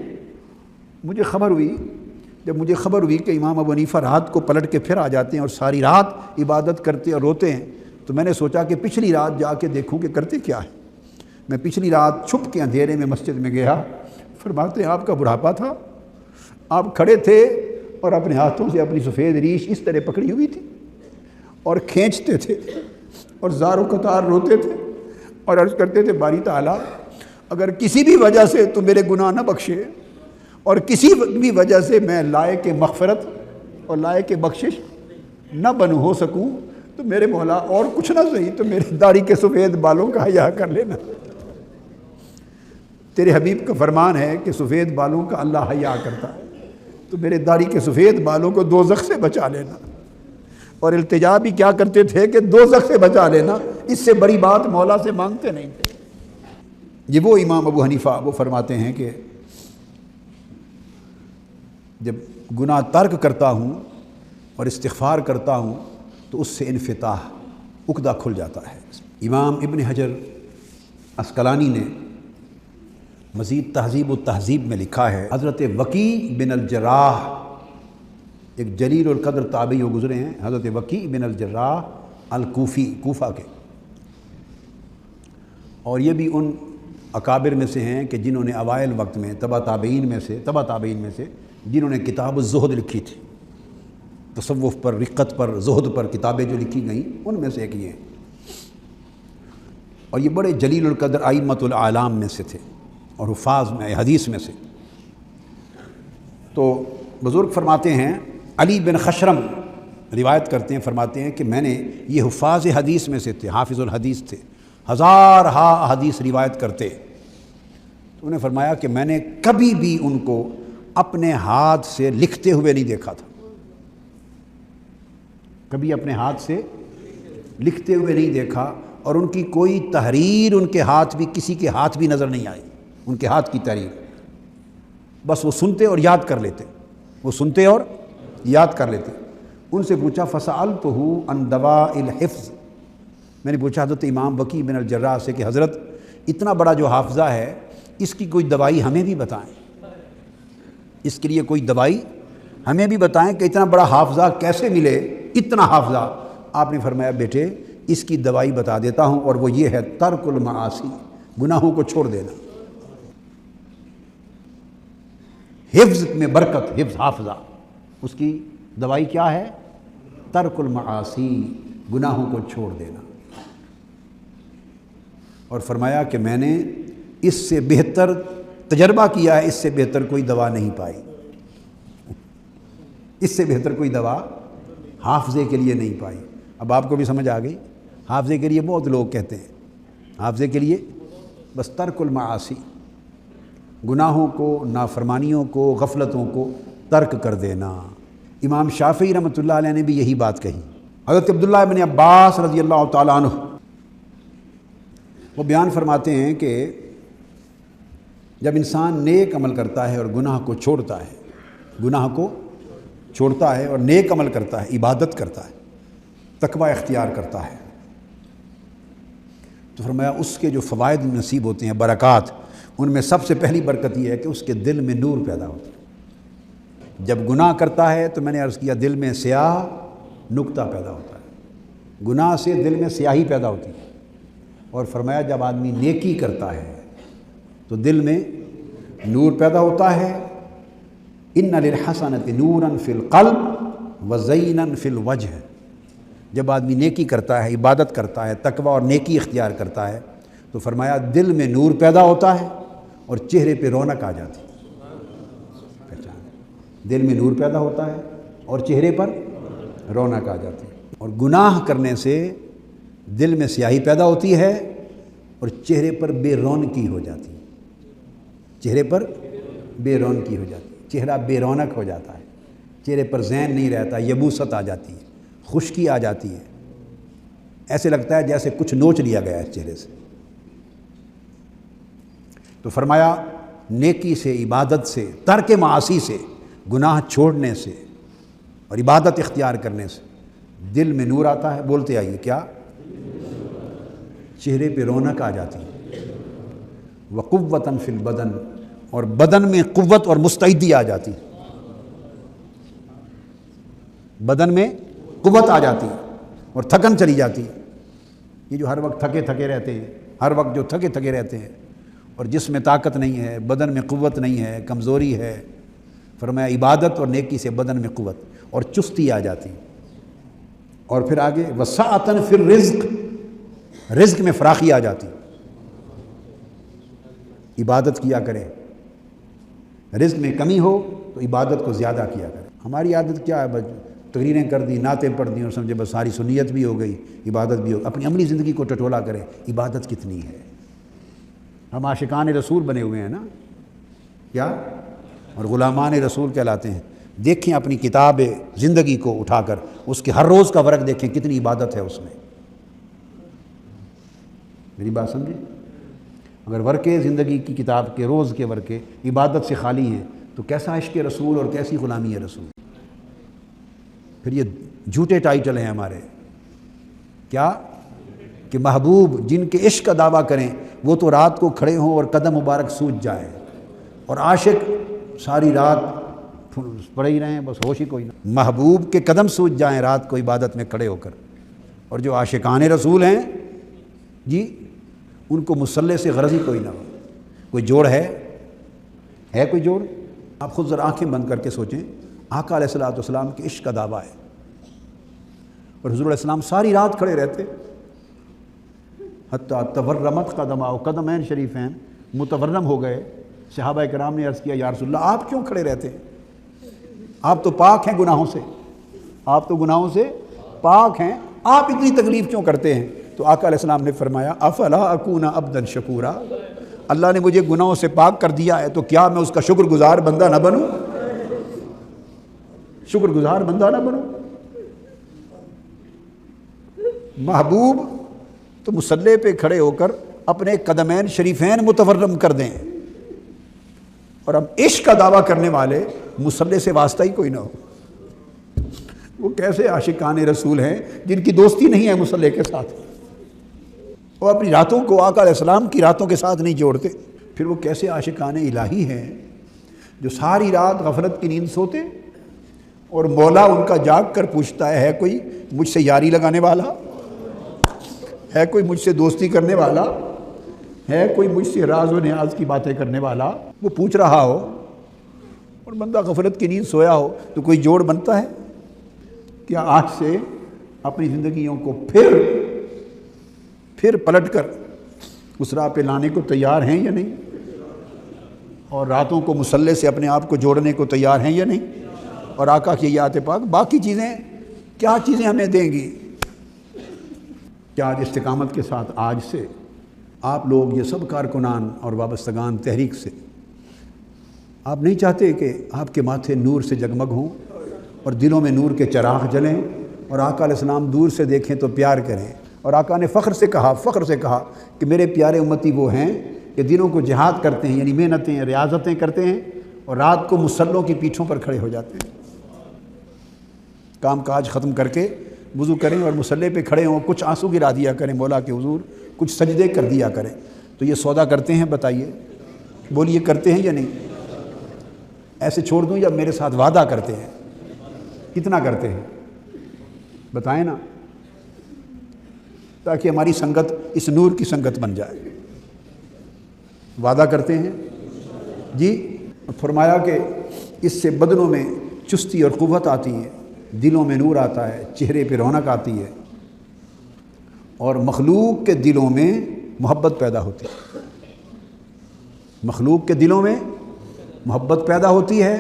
[SPEAKER 1] جب مجھے خبر ہوئی کہ امام ابو حنیفہ رات کو پلٹ کے پھر آ جاتے ہیں اور ساری رات عبادت کرتے اور روتے ہیں، تو میں نے سوچا کہ پچھلی رات جا کے دیکھوں کہ کرتے کیا ہے۔ میں پچھلی رات چھپ کے اندھیرے میں مسجد میں گیا، فرماتے ہیں آپ کا بڑھاپا تھا، آپ کھڑے تھے اور اپنے ہاتھوں سے اپنی سفید ریش اس طرح پکڑی ہوئی تھی اور کھینچتے تھے اور زار و قطار روتے تھے اور عرض کرتے تھے باری تعالیٰ اگر کسی بھی وجہ سے تو میرے گناہ نہ بخشے اور کسی بھی وجہ سے میں لائق مغفرت اور لائق بخشش نہ ہو سکوں تو میرے مولا اور کچھ نہ صحیح تو میری داڑھی کے سفید بالوں کا حیا کر لینا۔ تیرے حبیب کا فرمان ہے کہ سفید بالوں کا اللہ حیا کرتا ہے، تو میرے داڑھی کے سفید بالوں کو دوزخ سے بچا لینا۔ اور التجا بھی کیا کرتے تھے کہ دوزخ سے بچا لینا، اس سے بڑی بات مولا سے مانگتے نہیں تھے۔ یہ وہ امام ابو حنیفہ وہ فرماتے ہیں کہ جب گناہ ترک کرتا ہوں اور استغفار کرتا ہوں تو اس سے انفتاح، عقدہ کھل جاتا ہے۔ امام ابن حجر عسقلانی نے مزید تہذیب و تہذیب میں لکھا ہے، حضرت وکیع بن الجراح ایک جلیل القدر تابعی وہ گزرے ہیں، حضرت وکیع بن الجراح الکوفی، کوفہ کے، اور یہ بھی ان اکابر میں سے ہیں کہ جنہوں نے اوائل وقت میں تبع تابعین میں سے جنہوں نے کتاب الزہد لکھی تھی، تصوف پر، رقت پر، زہد پر کتابیں جو لکھی گئیں ان میں سے ایک یہ ہیں، اور یہ بڑے جلیل القدر ائمۃ الاعلام میں سے تھے اور حفاظ میں حدیث میں سے۔ تو بزرگ فرماتے ہیں، علی بن خشرم روایت کرتے ہیں، فرماتے ہیں کہ میں نے یہ حفاظ حدیث میں سے تھے، حافظ الحدیث تھے، ہزارہا حدیث روایت کرتے، تو انہیں فرمایا کہ میں نے کبھی بھی ان کو اپنے ہاتھ سے لکھتے ہوئے نہیں دیکھا تھا، کبھی اپنے ہاتھ سے لکھتے ہوئے نہیں دیکھا، اور ان کی کوئی تحریر ان کے ہاتھ بھی کسی کے ہاتھ بھی نظر نہیں آئی، ان کے ہاتھ کی تحریر، بس وہ سنتے اور یاد کر لیتے، ان سے پوچھا فَسَأَلْتُهُ عَنْ دَوَاءِ الْحِفْظِ، میں نے پوچھا حضرت امام وکیع بن الجراح سے کہ حضرت اتنا بڑا جو حافظہ ہے اس کی کوئی دوائی ہمیں بھی بتائیں، اس کے لیے کوئی دوائی ہمیں بھی بتائیں کہ اتنا بڑا حافظہ کیسے ملے، اتنا حافظہ۔ آپ نے فرمایا بیٹے اس کی دوائی بتا دیتا ہوں، اور وہ یہ ہے ترک المعاصی، گناہوں کو چھوڑ دینا۔ حفظ میں برکت، حفظ حافظہ، اس کی دوائی کیا ہے؟ ترک المعاصی، گناہوں کو چھوڑ دینا۔ اور فرمایا کہ میں نے اس سے بہتر تجربہ کیا ہے، اس سے بہتر کوئی دوا نہیں پائی، اس سے بہتر کوئی دوا حافظے کے لیے نہیں پائی۔ اب آپ کو بھی سمجھ آ گئی، حافظے کے لیے بہت لوگ کہتے ہیں، حافظے کے لیے بس ترک المعاصی، گناہوں کو، نافرمانیوں کو، غفلتوں کو ترک کر دینا۔ امام شافعی رحمۃ اللہ علیہ نے بھی یہی بات کہی۔ حضرت عبداللہ بن عباس رضی اللہ تعالیٰ عنہ وہ بیان فرماتے ہیں کہ جب انسان نیک عمل کرتا ہے اور گناہ کو چھوڑتا ہے اور نیک عمل کرتا ہے، عبادت کرتا ہے، تقوی اختیار کرتا ہے، تو فرمایا اس کے جو فوائد نصیب ہوتے ہیں، برکات، ان میں سب سے پہلی برکت یہ ہے کہ اس کے دل میں نور پیدا ہوتا ہے۔ جب گناہ کرتا ہے تو میں نے عرض کیا دل میں سیاہ نقطہ پیدا ہوتا ہے، گناہ سے دل میں سیاہی پیدا ہوتی ہے، اور فرمایا جب آدمی نیکی کرتا ہے تو دل میں نور پیدا ہوتا ہے۔ ان للحسنۃ نورا فی القلب وزینا فی الوجہ، جب آدمی نیکی کرتا ہے، عبادت کرتا ہے، تقوی اور نیکی اختیار کرتا ہے تو فرمایا دل میں نور پیدا ہوتا ہے اور چہرے پہ رونق آ جاتی ہے۔ پہچان، دل میں نور پیدا ہوتا ہے اور چہرے پر رونق آ جاتی ہے۔ اور گناہ کرنے سے دل میں سیاہی پیدا ہوتی ہے اور چہرے پر بے رونقی ہو جاتی ہے، چہرے پر بے رونقی ہو جاتی ہے، چہرہ بے رونق ہو جاتا ہے، چہرے پر ذہن نہیں رہتا، یبوست آ جاتی ہے، خشکی آ جاتی ہے، ایسے لگتا ہے جیسے کچھ نوچ لیا گیا ہے چہرے سے۔ تو فرمایا نیکی سے، عبادت سے، ترک معاصی سے، گناہ چھوڑنے سے اور عبادت اختیار کرنے سے دل میں نور آتا ہے۔ بولتے آئیے کیا؟ چہرے پہ رونق آ جاتی ہے۔ وقوۃً فی البدن، اور بدن میں قوت اور مستعدی آ جاتی ہے، بدن میں قوت آ جاتی ہے اور تھکن چلی جاتی ہے۔ یہ جو ہر وقت تھکے رہتے ہیں، ہر وقت جو تھکے رہتے ہیں اور جسم میں طاقت نہیں ہے، بدن میں قوت نہیں ہے، کمزوری ہے، فرمایا عبادت اور نیکی سے بدن میں قوت اور چستی آ جاتی ہے۔ اور پھر آگے وسعۃً فی الرزق، رزق میں فراخی آ جاتی، عبادت کیا کریں، رزق میں کمی ہو تو عبادت کو زیادہ کیا کریں۔ ہماری عادت کیا ہے؟ بس تقریریں کر دی، نعتیں پڑھ دی اور سمجھے بس ساری سنیت بھی ہو گئی، عبادت بھی ہو گئی۔ اپنی عملی زندگی کو ٹٹولا کریں، عبادت کتنی ہے؟ ہم عاشقان رسول بنے ہوئے ہیں نا، کیا؟ اور غلامان رسول کہلاتے ہیں۔ دیکھیں اپنی کتاب زندگی کو اٹھا کر، اس کے ہر روز کا ورق دیکھیں، کتنی عبادت ہے اس میں۔ میری بات سمجھیں؟ اگر ورقے زندگی کی کتاب کے روز کے ورقے عبادت سے خالی ہیں تو کیسا عشق رسول اور کیسی غلامی رسول؟ پھر یہ جھوٹے ٹائٹل ہیں ہمارے، کیا کہ محبوب جن کے عشق کا دعویٰ کریں وہ تو رات کو کھڑے ہوں اور قدم مبارک سوج جائے، اور عاشق ساری رات پڑے ہی رہیں، بس ہوش ہی کوئی نہ، محبوب کے قدم سوج جائیں رات کو عبادت میں کھڑے ہو کر۔ اور جو عاشقان رسول ہیں جی، ان کو مصلی سے غرض ہی کوئی نہ ہو۔ کوئی جوڑ ہے کوئی جوڑ؟ آپ خود ذرا آنکھیں بند کر کے سوچیں، آقا علیہ الصلوۃ والسلام کے عشق کا دعویٰ ہے اور حضور علیہ السلام ساری رات کھڑے رہتے، حتیٰ تورمت قدمہ، قدمین شریفین متورم ہو گئے۔ صحابہ کرام نے عرض کیا یا رسول اللہ آپ کیوں کھڑے رہتے ہیں؟ آپ تو پاک ہیں گناہوں سے، آپ تو گناہوں سے پاک ہیں، آپ اتنی تکلیف کیوں کرتے ہیں؟ تو آقا علیہ السلام نے فرمایا افلا اکون عبدا شکورا، اللہ نے مجھے گناہوں سے پاک کر دیا ہے تو کیا میں اس کا شکر گزار بندہ نہ بنوں؟ شکر گزار بندہ نہ بنوں؟ محبوب تو مصلی پہ کھڑے ہو کر اپنے قدمین شریفین متورم کر دیں، اور اب عشق کا دعویٰ کرنے والے مصلی سے واسطہ ہی کوئی نہ ہو۔ وہ کیسے عاشقان رسول ہیں جن کی دوستی نہیں ہے مصلی کے ساتھ، وہ اپنی راتوں کو آقا علیہ السلام کی راتوں کے ساتھ نہیں جوڑتے؟ پھر وہ کیسے عاشقان الہی ہیں جو ساری رات غفلت کی نیند سوتے اور مولا ان کا جاگ کر پوچھتا ہے کوئی مجھ سے یاری لگانے والا ہے، کوئی مجھ سے دوستی کرنے والا ہے، کوئی مجھ سے راز و نیاز کی باتیں کرنے والا؟ وہ پوچھ رہا ہو اور بندہ غفلت کی نیند سویا ہو تو کوئی جوڑ بنتا ہے؟ کیا آج سے اپنی زندگیوں کو پھر پلٹ کر اس راہ پہ لانے کو تیار ہیں یا نہیں؟ اور راتوں کو مصلی سے اپنے آپ کو جوڑنے کو تیار ہیں یا نہیں؟ اور آقا کی یاد پاک باقی چیزیں کیا چیزیں ہمیں دیں گی؟ کیا آج استقامت کے ساتھ آج سے آپ لوگ یہ سب کارکنان اور وابستگان تحریک سے آپ نہیں چاہتے کہ آپ کے ماتھے نور سے جگمگ ہوں اور دلوں میں نور کے چراغ جلیں اور آقا علیہ السلام دور سے دیکھیں تو پیار کریں اور آقا نے فخر سے کہا کہ میرے پیارے امتی وہ ہیں کہ دنوں کو جہاد کرتے ہیں، یعنی محنتیں ریاضتیں کرتے ہیں، اور رات کو مسلوں کی پیٹھوں پر کھڑے ہو جاتے ہیں۔ کام کاج ختم کر کے وضو کریں اور مسلح پہ کھڑے ہوں، کچھ آنسو گرا دیا کریں مولا کے حضور، کچھ سجدے کر دیا کریں۔ تو یہ سودا کرتے ہیں؟ بتائیے، بولیے کرتے ہیں یا نہیں؟ ایسے چھوڑ دوں یا میرے ساتھ وعدہ کرتے ہیں؟ کتنا کرتے ہیں بتائیں نا، تاکہ ہماری سنگت اس نور کی سنگت بن جائے۔ وعدہ کرتے ہیں جی؟ فرمایا کہ اس سے بدنوں میں چستی اور قوت آتی ہے، دلوں میں نور آتا ہے، چہرے پہ رونق آتی ہے، اور مخلوق کے دلوں میں محبت پیدا ہوتی ہے۔ مخلوق کے دلوں میں محبت پیدا ہوتی ہے،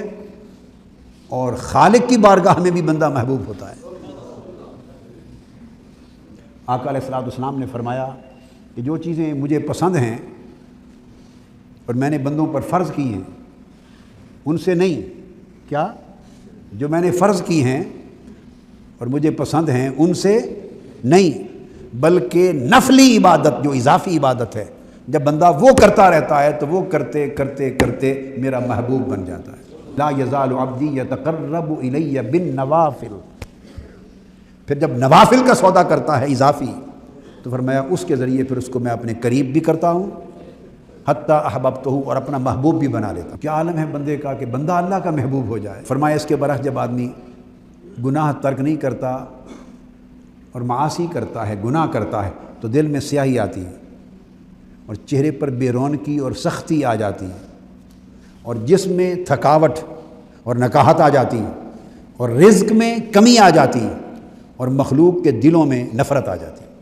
[SPEAKER 1] اور خالق کی بارگاہ میں بھی بندہ محبوب ہوتا ہے۔ آقا علیہ الصلوۃ والسلام نے فرمایا کہ جو چیزیں مجھے پسند ہیں اور میں نے بندوں پر فرض کی ہیں ان سے نہیں، کیا جو میں نے فرض کی ہیں اور مجھے پسند ہیں ان سے نہیں، بلکہ نفلی عبادت جو اضافی عبادت ہے، جب بندہ وہ کرتا رہتا ہے تو وہ کرتے کرتے کرتے میرا محبوب بن جاتا ہے۔ لا یزال عبدی یتقرب الی بالنوافل، پھر جب نوافل کا سودا کرتا ہے اضافی، تو فرمایا اس کے ذریعے پھر اس کو میں اپنے قریب بھی کرتا ہوں، حتیٰ احببتہ، اور اپنا محبوب بھی بنا لیتا ہوں۔ کیا عالم ہے بندے کا کہ بندہ اللہ کا محبوب ہو جائے۔ فرمایا اس کے برعکس جب آدمی گناہ ترک نہیں کرتا اور معاصی کرتا ہے، گناہ کرتا ہے، تو دل میں سیاہی آتی ہے، اور چہرے پر بے رونقی اور سختی آ جاتی ہے، اور جسم میں تھکاوٹ اور نکاہت آ جاتی ہے، اور رزق میں کمی آ جاتی ہے، اور مخلوق کے دلوں میں نفرت آ جاتی ہے۔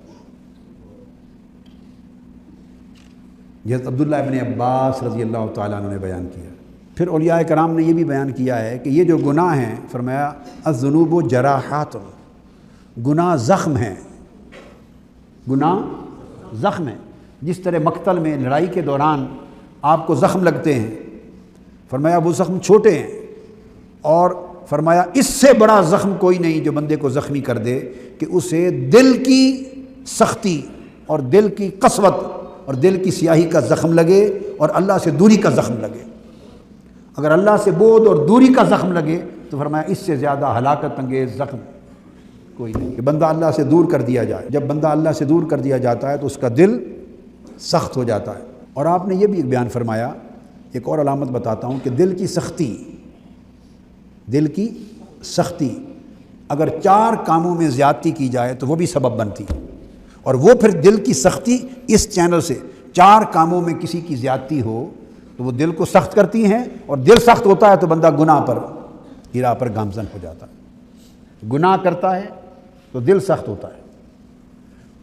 [SPEAKER 1] حضرت عبداللہ ابن عباس رضی اللہ تعالیٰ عنہ نے بیان کیا۔ پھر اولیاء کرام نے یہ بھی بیان کیا ہے کہ یہ جو گناہ ہیں، فرمایا الذنوب جراحات، گناہ زخم ہیں، گناہ زخم ہیں۔ جس طرح مقتل میں لڑائی کے دوران آپ کو زخم لگتے ہیں، فرمایا وہ زخم چھوٹے ہیں، اور فرمایا اس سے بڑا زخم کوئی نہیں جو بندے کو زخمی کر دے کہ اسے دل کی سختی اور دل کی قسوت اور دل کی سیاہی کا زخم لگے اور اللہ سے دوری کا زخم لگے۔ اگر اللہ سے بعد اور دوری کا زخم لگے تو فرمایا اس سے زیادہ ہلاکت انگیز زخم کوئی نہیں، کہ بندہ اللہ سے دور کر دیا جائے۔ جب بندہ اللہ سے دور کر دیا جاتا ہے تو اس کا دل سخت ہو جاتا ہے۔ اور آپ نے یہ بھی بیان فرمایا، ایک اور علامت بتاتا ہوں، کہ دل کی سختی اگر 4 کاموں میں زیادتی کی جائے تو وہ بھی سبب بنتی ہے، اور وہ پھر دل کی سختی اس چینل سے 4 کاموں میں کسی کی زیادتی ہو تو وہ دل کو سخت کرتی ہیں، اور دل سخت ہوتا ہے تو بندہ گناہ پر ہیرا پر گامزن ہو جاتا ہے۔ گناہ کرتا ہے تو دل سخت ہوتا ہے،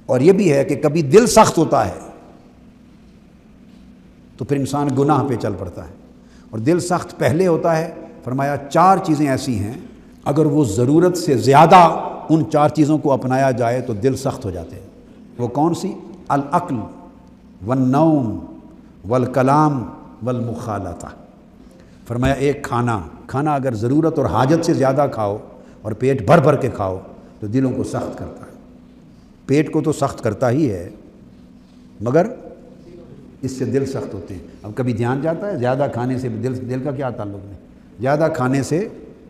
[SPEAKER 1] اور یہ بھی ہے کہ کبھی دل سخت ہوتا ہے تو پھر انسان گناہ پہ چل پڑتا ہے، اور دل سخت پہلے ہوتا ہے۔ فرمایا 4 چیزیں ایسی ہیں اگر وہ ضرورت سے زیادہ ان 4 چیزوں کو اپنایا جائے تو دل سخت ہو جاتے ہیں۔ وہ کون سی؟ العقل والنوم والکلام والمخالطہ۔ فرمایا ایک کھانا اگر ضرورت اور حاجت سے زیادہ کھاؤ اور پیٹ بھر بھر کے کھاؤ تو دلوں کو سخت کرتا ہے۔ پیٹ کو تو سخت کرتا ہی ہے، مگر اس سے دل سخت ہوتے ہیں۔ اب کبھی دھیان جاتا ہے زیادہ کھانے سے دل کا کیا تعلق نہیں، زیادہ کھانے سے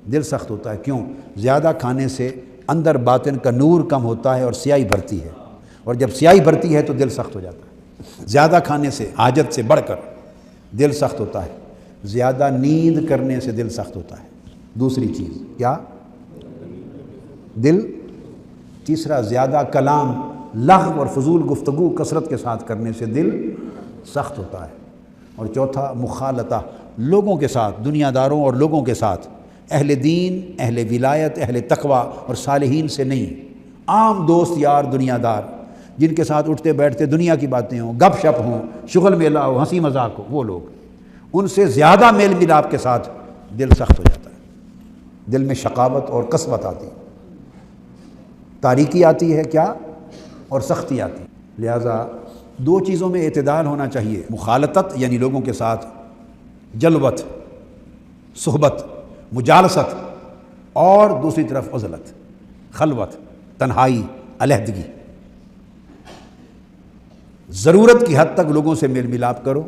[SPEAKER 1] دل سخت ہوتا ہے۔ کیوں؟ زیادہ کھانے سے اندر باطن کا نور کم ہوتا ہے اور سیاہی بھرتی ہے، اور جب سیاہی بھرتی ہے تو دل سخت ہو جاتا ہے۔ زیادہ کھانے سے حاجت سے بڑھ کر دل سخت ہوتا ہے، زیادہ نیند کرنے سے دل سخت ہوتا ہے۔ دوسری چیز کیا؟ دل۔ تیسرا زیادہ کلام، لغو اور فضول گفتگو کثرت کے ساتھ کرنے سے دل سخت ہوتا ہے۔ اور چوتھا مخالطہ، لوگوں کے ساتھ، دنیا داروں اور لوگوں کے ساتھ، اہل دین، اہل ولایت، اہل تقوی اور صالحین سے نہیں، عام دوست یار دنیا دار جن کے ساتھ اٹھتے بیٹھتے دنیا کی باتیں ہوں، گپ شپ ہوں، شغل میلہ ہو، ہنسی مذاق ہو، وہ لوگ، ان سے زیادہ میل ملاپ کے ساتھ دل سخت ہو جاتا ہے۔ دل میں شقاوت اور قسوت آتی ہے، تاریکی آتی ہے، کیا؟ اور سختی آتی ہے۔ لہٰذا 2 چیزوں میں اعتدال ہونا چاہیے، مخالطت یعنی لوگوں کے ساتھ جلوت، صحبت، مجالست، اور دوسری طرف عزلت، خلوت، تنہائی، علیحدگی۔ ضرورت کی حد تک لوگوں سے میل ملاپ کرو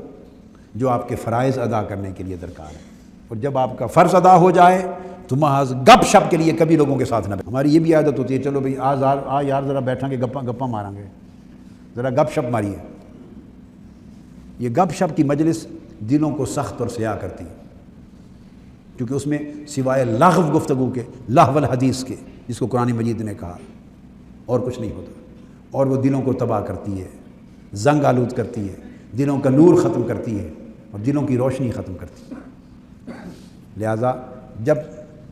[SPEAKER 1] جو آپ کے فرائض ادا کرنے کے لیے درکار ہے، اور جب آپ کا فرض ادا ہو جائے تو محض گپ شپ کے لیے کبھی لوگوں کے ساتھ نہ بیٹھیں۔ ہماری یہ بھی عادت ہوتی ہے، چلو بھئی آ یار ذرا بیٹھیں گے، گپاں ماریں گے، ذرا گپ شپ ماریے۔ یہ گپ شپ کی مجلس دلوں کو سخت اور سیاہ کرتی ہے، کیونکہ اس میں سوائے لغو گفتگو کے، لہو الحدیث کے، جس کو قرآن مجید نے کہا، اور کچھ نہیں ہوتا، اور وہ دلوں کو تباہ کرتی ہے، زنگ آلود کرتی ہے، دلوں کا نور ختم کرتی ہے، اور دلوں کی روشنی ختم کرتی ہے۔ لہذا جب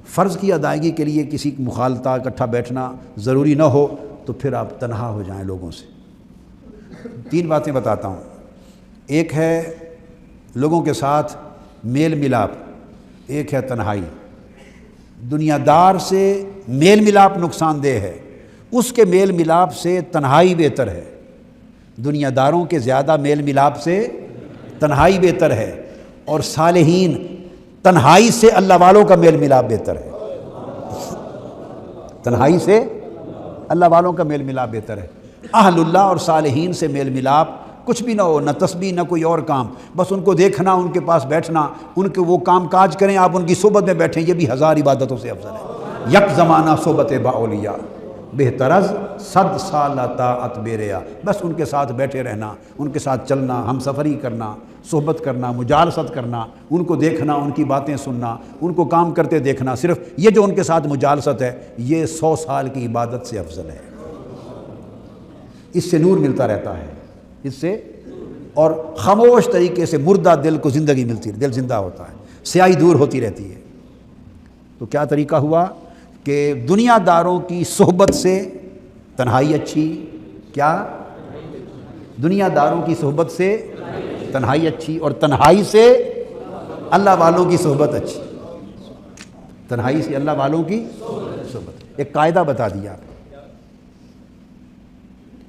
[SPEAKER 1] فرض کی ادائیگی کے لیے کسی مخالطہ اکٹھا بیٹھنا ضروری نہ ہو تو پھر آپ تنہا ہو جائیں لوگوں سے۔ 3 باتیں بتاتا ہوں۔ ایک ہے لوگوں کے ساتھ میل ملاپ، ایک ہے تنہائی۔ دنیا دار سے میل ملاپ نقصان دہ ہے، اس کے میل ملاپ سے تنہائی بہتر ہے۔ دنیا داروں کے زیادہ میل ملاپ سے تنہائی بہتر ہے، اور صالحین تنہائی سے اللہ والوں کا میل ملاپ بہتر ہے۔ تنہائی سے اللہ والوں کا میل ملاپ بہتر ہے۔ اہل اللہ اور صالحین سے میل ملاپ کچھ بھی نہ ہو، نہ تسبیح نہ کوئی اور کام، بس ان کو دیکھنا، ان کے پاس بیٹھنا، ان کے وہ کام کاج کریں، آپ ان کی صحبت میں بیٹھیں، یہ بھی 1000 عبادتوں سے افضل ہے۔ یک زمانہ صحبت با اولیاء بہترز 100 سالہ طاعت بیریا، بس ان کے ساتھ بیٹھے رہنا، ان کے ساتھ چلنا، ہم سفری کرنا، صحبت کرنا، مجالست کرنا، ان کو دیکھنا، ان کی باتیں سننا، ان کو کام کرتے دیکھنا، صرف یہ جو ان کے ساتھ مجالست ہے یہ 100 سال کی عبادت سے افضل ہے۔ اس سے نور ملتا رہتا ہے، اس سے، اور خاموش طریقے سے مردہ دل کو زندگی ملتی ہے، دل زندہ ہوتا ہے، سیاہی دور ہوتی رہتی ہے۔ تو کیا طریقہ ہوا کہ دنیا داروں کی صحبت سے تنہائی اچھی، کیا؟ دنیا داروں کی صحبت سے تنہائی اچھی، اور تنہائی سے اللہ والوں کی صحبت اچھی، تنہائی سے اللہ والوں کی صحبت۔ ایک قاعدہ بتا دیا،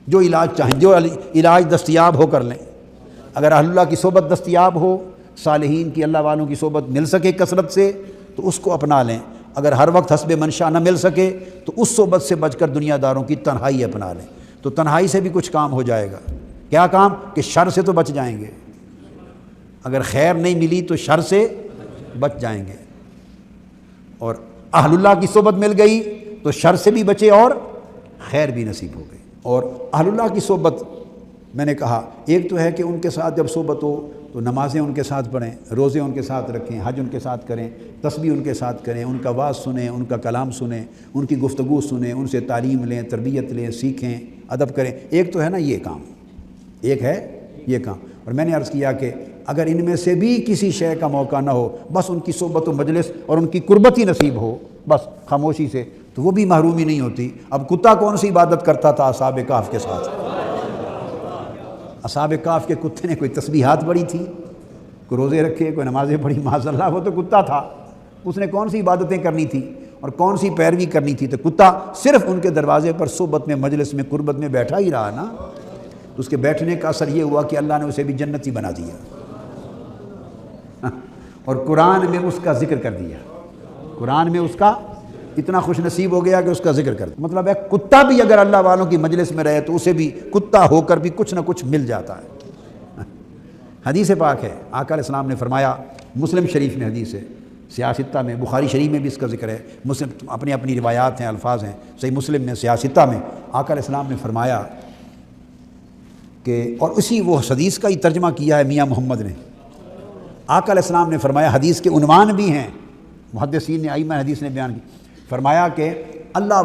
[SPEAKER 1] جو علاج چاہیں، جو علاج دستیاب ہو کر لیں۔ اگر اہل اللہ کی صحبت دستیاب ہو، صالحین کی، اللہ والوں کی صحبت مل سکے کثرت سے تو اس کو اپنا لیں۔ اگر ہر وقت حسب منشا نہ مل سکے تو اس صحبت سے بچ کر دنیا داروں کی تنہائی اپنا لیں، تو تنہائی سے بھی کچھ کام ہو جائے گا۔ کیا کام؟ کہ شر سے تو بچ جائیں گے، اگر خیر نہیں ملی تو شر سے بچ جائیں گے، اور اہل اللہ کی صحبت مل گئی تو شر سے بھی بچے اور خیر بھی نصیب ہو گئی۔ اور اہل اللہ کی صحبت میں نے کہا، ایک تو ہے کہ ان کے ساتھ جب صحبت ہو تو نمازیں ان کے ساتھ پڑھیں، روزے ان کے ساتھ رکھیں، حج ان کے ساتھ کریں، تسبیح ان کے ساتھ کریں، ان کا واعظ سنیں، ان کا کلام سنیں، ان کی گفتگو سنیں، ان سے تعلیم لیں، تربیت لیں، سیکھیں، ادب کریں۔ ایک تو ہے نا یہ کام، ایک ہے یہ کام۔ اور میں نے عرض کیا کہ اگر ان میں سے بھی کسی شے کا موقع نہ ہو، بس ان کی صحبت و مجلس اور ان کی قربت ہی نصیب ہو، بس خاموشی سے، تو وہ بھی محرومی نہیں ہوتی۔ اب کتا کون سی عبادت کرتا تھا اصحاب کہف کے ساتھ؟ اصحاب کہف کے کتے نے کوئی تسبیحات پڑھی تھی، کوئی روزے رکھے، کوئی نمازیں پڑھی؟ معاذ اللہ، وہ تو کتا تھا، اس نے کون سی عبادتیں کرنی تھی اور کون سی پیروی کرنی تھی؟ تو کتا صرف ان کے دروازے پر صحبت میں، مجلس میں، قربت میں بیٹھا ہی رہا نا، تو اس کے بیٹھنے کا اثر یہ ہوا کہ اللہ نے اسے بھی جنتی بنا دیا، اور قرآن میں اس کا ذکر کر دیا، قرآن میں اس کا اتنا خوش نصیب ہو گیا کہ اس کا ذکر کر دیا۔ مطلب ہے کتا بھی اگر اللہ والوں کی مجلس میں رہے تو اسے بھی کتا ہو کر بھی کچھ نہ کچھ مل جاتا ہے۔ حدیث پاک ہے، آقا علیہ السلام نے فرمایا، مسلم شریف میں حدیث ہے، سیاستہ میں، بخاری شریف میں بھی اس کا ذکر ہے، مسلم اپنی اپنی روایات ہیں، الفاظ ہیں، صحیح مسلم میں، سیاستہ میں آقا علیہ السلام نے فرمایا کہ، اور اسی وہ حدیث کا ہی ترجمہ کیا ہے میاں محمد نے۔ آقا علیہ السلام نے فرمایا، حدیث کے عنوان بھی ہیں، محدثین نے، ائمہ حدیث نے بیان کی، فرمایا کہ اللہ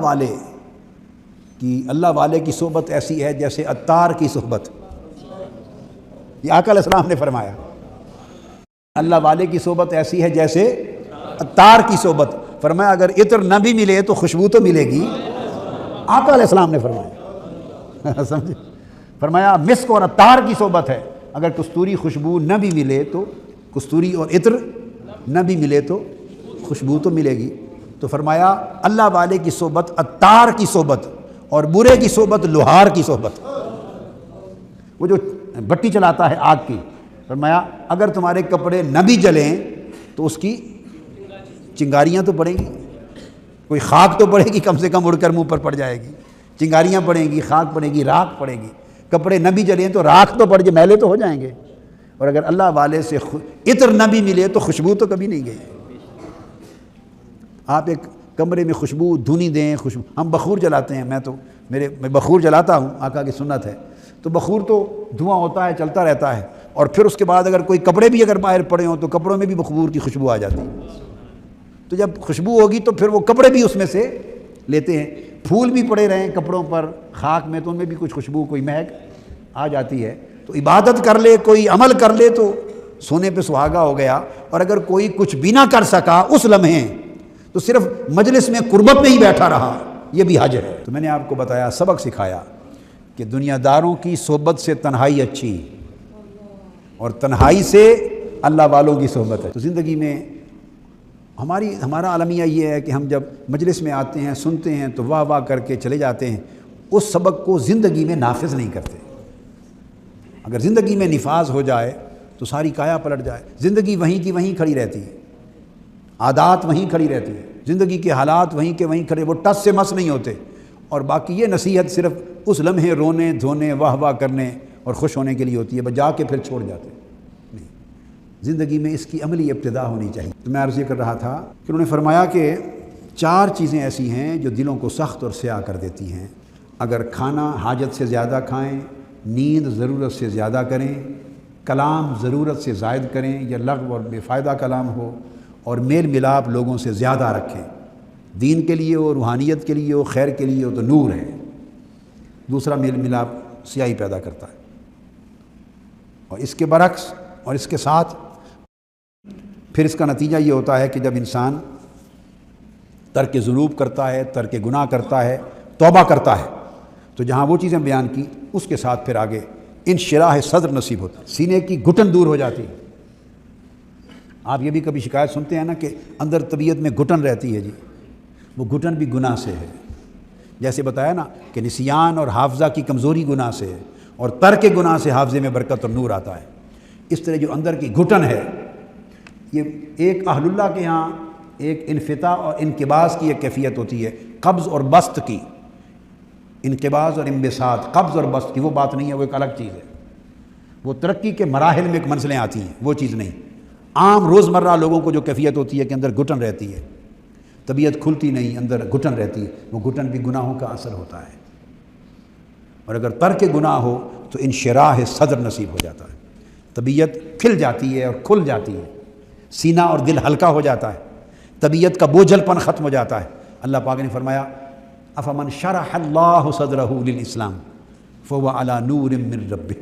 [SPEAKER 1] والے کی صحبت ایسی ہے جیسے عطار کی صحبت۔ یہ آقا علیہ السلام نے فرمایا، اللہ والے کی صحبت ایسی ہے جیسے عطار کی صحبت۔ فرمایا اگر عطر نہ بھی ملے تو خوشبو تو ملے گی، آقا علیہ السلام نے فرمایا، سمجھے؟ فرمایا مسک اور عطار کی صحبت ہے، اگر کستوری خوشبو نہ بھی ملے تو، کستوری اور عطر نہ بھی ملے تو خوشبو تو ملے گی۔ تو فرمایا اللہ والے کی صحبت عطار کی صحبت، اور برے کی صحبت لوہار کی صحبت، وہ جو بٹی چلاتا ہے آگ کی۔ فرمایا اگر تمہارے کپڑے نہ بھی جلیں تو اس کی چنگاریاں تو پڑیں گی، کوئی خاک تو پڑے گی، کم سے کم اڑ کر منہ پر پڑ جائے گی، چنگاریاں پڑیں گی، خاک پڑے گی، راکھ پڑے گی۔ کپڑے نہ بھی جلیں تو راکھ تو پڑ جائے، میلے تو ہو جائیں گے، اور اگر اللہ والے سے عطر نہ بھی ملے تو خوشبو تو کبھی نہیں گئی۔ آپ ایک کمرے میں خوشبو دھنی دیں، خوشبو، ہم بخور جلاتے ہیں، میں بخور جلاتا ہوں، آقا کی سنت ہے، تو بخور تو دھواں ہوتا ہے، چلتا رہتا ہے، اور پھر اس کے بعد اگر کوئی کپڑے بھی اگر باہر پڑے ہوں تو کپڑوں میں بھی بخور کی خوشبو آ جاتی ہے۔ تو جب خوشبو ہوگی تو پھر وہ کپڑے بھی اس میں سے لیتے ہیں، پھول بھی پڑے رہیں کپڑوں پر، خاک میں، تو ان میں بھی کچھ خوشبو، کوئی مہک آ جاتی ہے۔ تو عبادت کر لے، کوئی عمل کر لے تو سونے پہ سہاگا ہو گیا، اور اگر کوئی کچھ بھی نہ کر سکا اس لمحے تو صرف مجلس میں قربت میں ہی بیٹھا رہا، یہ بھی حج ہے۔ تو میں نے آپ کو بتایا، سبق سکھایا کہ دنیا داروں کی صحبت سے تنہائی اچھی، اور تنہائی سے اللہ والوں کی صحبت ہے۔ تو زندگی میں ہمارا عالمیہ یہ ہے کہ ہم جب مجلس میں آتے ہیں، سنتے ہیں تو واہ واہ کر کے چلے جاتے ہیں، اس سبق کو زندگی میں نافذ نہیں کرتے۔ اگر زندگی میں نفاذ ہو جائے تو ساری کایا پلٹ جائے، زندگی وہیں کی وہیں کھڑی رہتی ہے، عادات وہیں کھڑی رہتی ہے، زندگی کے حالات وہیں کے وہیں کھڑے، وہ ٹس سے مس نہیں ہوتے، اور باقی یہ نصیحت صرف اس لمحے رونے دھونے واہ واہ کرنے اور خوش ہونے کے لیے ہوتی ہے، بجا کے پھر چھوڑ جاتے نہیں۔ زندگی میں اس کی عملی ابتدا ہونی چاہیے۔ تو میں عرض یہ کر رہا تھا کہ انہوں نے فرمایا کہ 4 چیزیں ایسی ہیں جو دلوں کو سخت اور سیاہ کر دیتی ہیں۔ اگر کھانا حاجت سے زیادہ کھائیں، نیند ضرورت سے زیادہ کریں، کلام ضرورت سے زائد کریں یا لغو اور بے فائدہ کلام ہو، اور میل ملاپ لوگوں سے زیادہ رکھیں، دین کے لیے ہو، روحانیت کے لیے ہو، خیر کے لیے ہو تو نور ہے۔ دوسرا میل ملاپ سیاہی پیدا کرتا ہے، اور اس کے برعکس اور اس کے ساتھ پھر اس کا نتیجہ یہ ہوتا ہے کہ جب انسان ترک ذنوب کرتا ہے، ترک گناہ کرتا ہے، توبہ کرتا ہے، تو جہاں وہ چیزیں بیان کی اس کے ساتھ پھر آگے انشراح صدر نصیب ہوتا ہے، سینے کی گھٹن دور ہو جاتی ہے۔ آپ یہ بھی کبھی شکایت سنتے ہیں نا کہ اندر طبیعت میں گھٹن رہتی ہے، جی وہ گھٹن بھی گناہ سے ہے۔ جیسے بتایا نا کہ نسیان اور حافظہ کی کمزوری گناہ سے ہے، اور ترک گناہ سے حافظے میں برکت اور نور آتا ہے۔ اس طرح جو اندر کی گھٹن ہے، یہ ایک اہل اللہ کے ہاں ایک انفتاح اور انقباض کی ایک کیفیت ہوتی ہے، قبض اور بسط کی، انقباض اور انبساط، قبض اور بسط کی وہ بات نہیں ہے، وہ ایک الگ چیز ہے۔ وہ ترقی کے مراحل میں ایک منزلیں آتی ہیں، وہ چیز نہیں۔ عام روزمرہ لوگوں کو جو کیفیت ہوتی ہے کہ اندر گھٹن رہتی ہے، طبیعت کھلتی نہیں، اندر گھٹن رہتی ہے، وہ گھٹن بھی گناہوں کا اثر ہوتا ہے۔ اور اگر ترک گناہ ہو تو انشراح صدر نصیب ہو جاتا ہے، طبیعت کھل جاتی ہے اور کھل جاتی ہے، سینہ اور دل ہلکا ہو جاتا ہے، طبیعت کا بوجھل پن ختم ہو جاتا ہے۔ اللہ پاک نے فرمایا افمن شرح اللہ صدرہ للاسلام فهو علی نور من ربہ،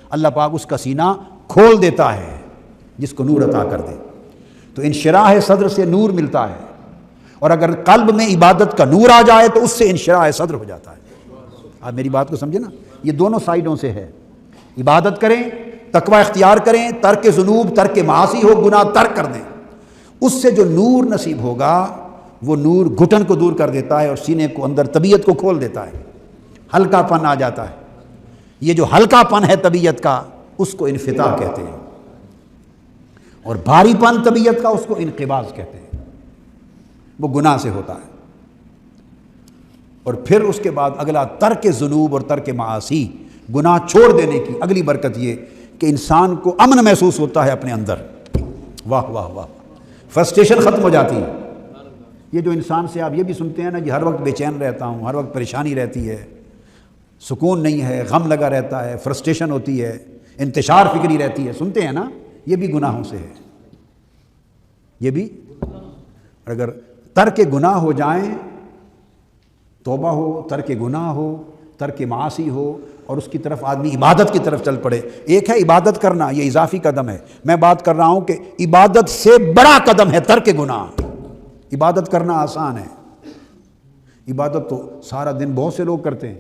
[SPEAKER 1] اللہ پاک اس کا سینہ کھول دیتا ہے جس کو نور عطا کر دے۔ تو انشراح صدر سے نور ملتا ہے، اور اگر قلب میں عبادت کا نور آ جائے تو اس سے انشراح صدر ہو جاتا ہے۔ آپ میری بات کو سمجھے نا، یہ دونوں سائیڈوں سے ہے۔ عبادت کریں، تقوی اختیار کریں، ترک ذنوب، ترک معاصی ہو، گناہ ترک کر دیں، اس سے جو نور نصیب ہوگا وہ نور گھٹن کو دور کر دیتا ہے اور سینے کو، اندر طبیعت کو کھول دیتا ہے، ہلکا پن آ جاتا ہے۔ یہ جو ہلکا پن ہے طبیعت کا اس کو انفتاح کہتے ہیں، اور بھاری پن طبیعت کا اس کو انقباض کہتے ہیں، وہ گناہ سے ہوتا ہے۔ اور پھر اس کے بعد اگلا ترک ذنوب اور ترک معاصی، گناہ چھوڑ دینے کی اگلی برکت یہ کہ انسان کو امن محسوس ہوتا ہے اپنے اندر، واہ واہ واہ، فرسٹریشن ختم ہو جاتی ہے۔ یہ جو انسان سے آپ یہ بھی سنتے ہیں نا کہ ہر وقت بے چین رہتا ہوں، ہر وقت پریشانی رہتی ہے، سکون نہیں ہے، غم لگا رہتا ہے، فرسٹریشن ہوتی ہے، انتشار فکری رہتی ہے، سنتے ہیں نا، یہ بھی گناہوں سے ہے، یہ بھی۔ اور اگر ترک گناہ ہو جائیں، توبہ ہو، ترک گناہ ہو، ترک معاصی ہو، اور اس کی طرف آدمی عبادت کی طرف چل پڑے۔ ایک ہے عبادت کرنا، یہ اضافی قدم ہے، میں بات کر رہا ہوں کہ عبادت سے بڑا قدم ہے ترک گناہ۔ عبادت کرنا آسان ہے، عبادت تو سارا دن بہت سے لوگ کرتے ہیں،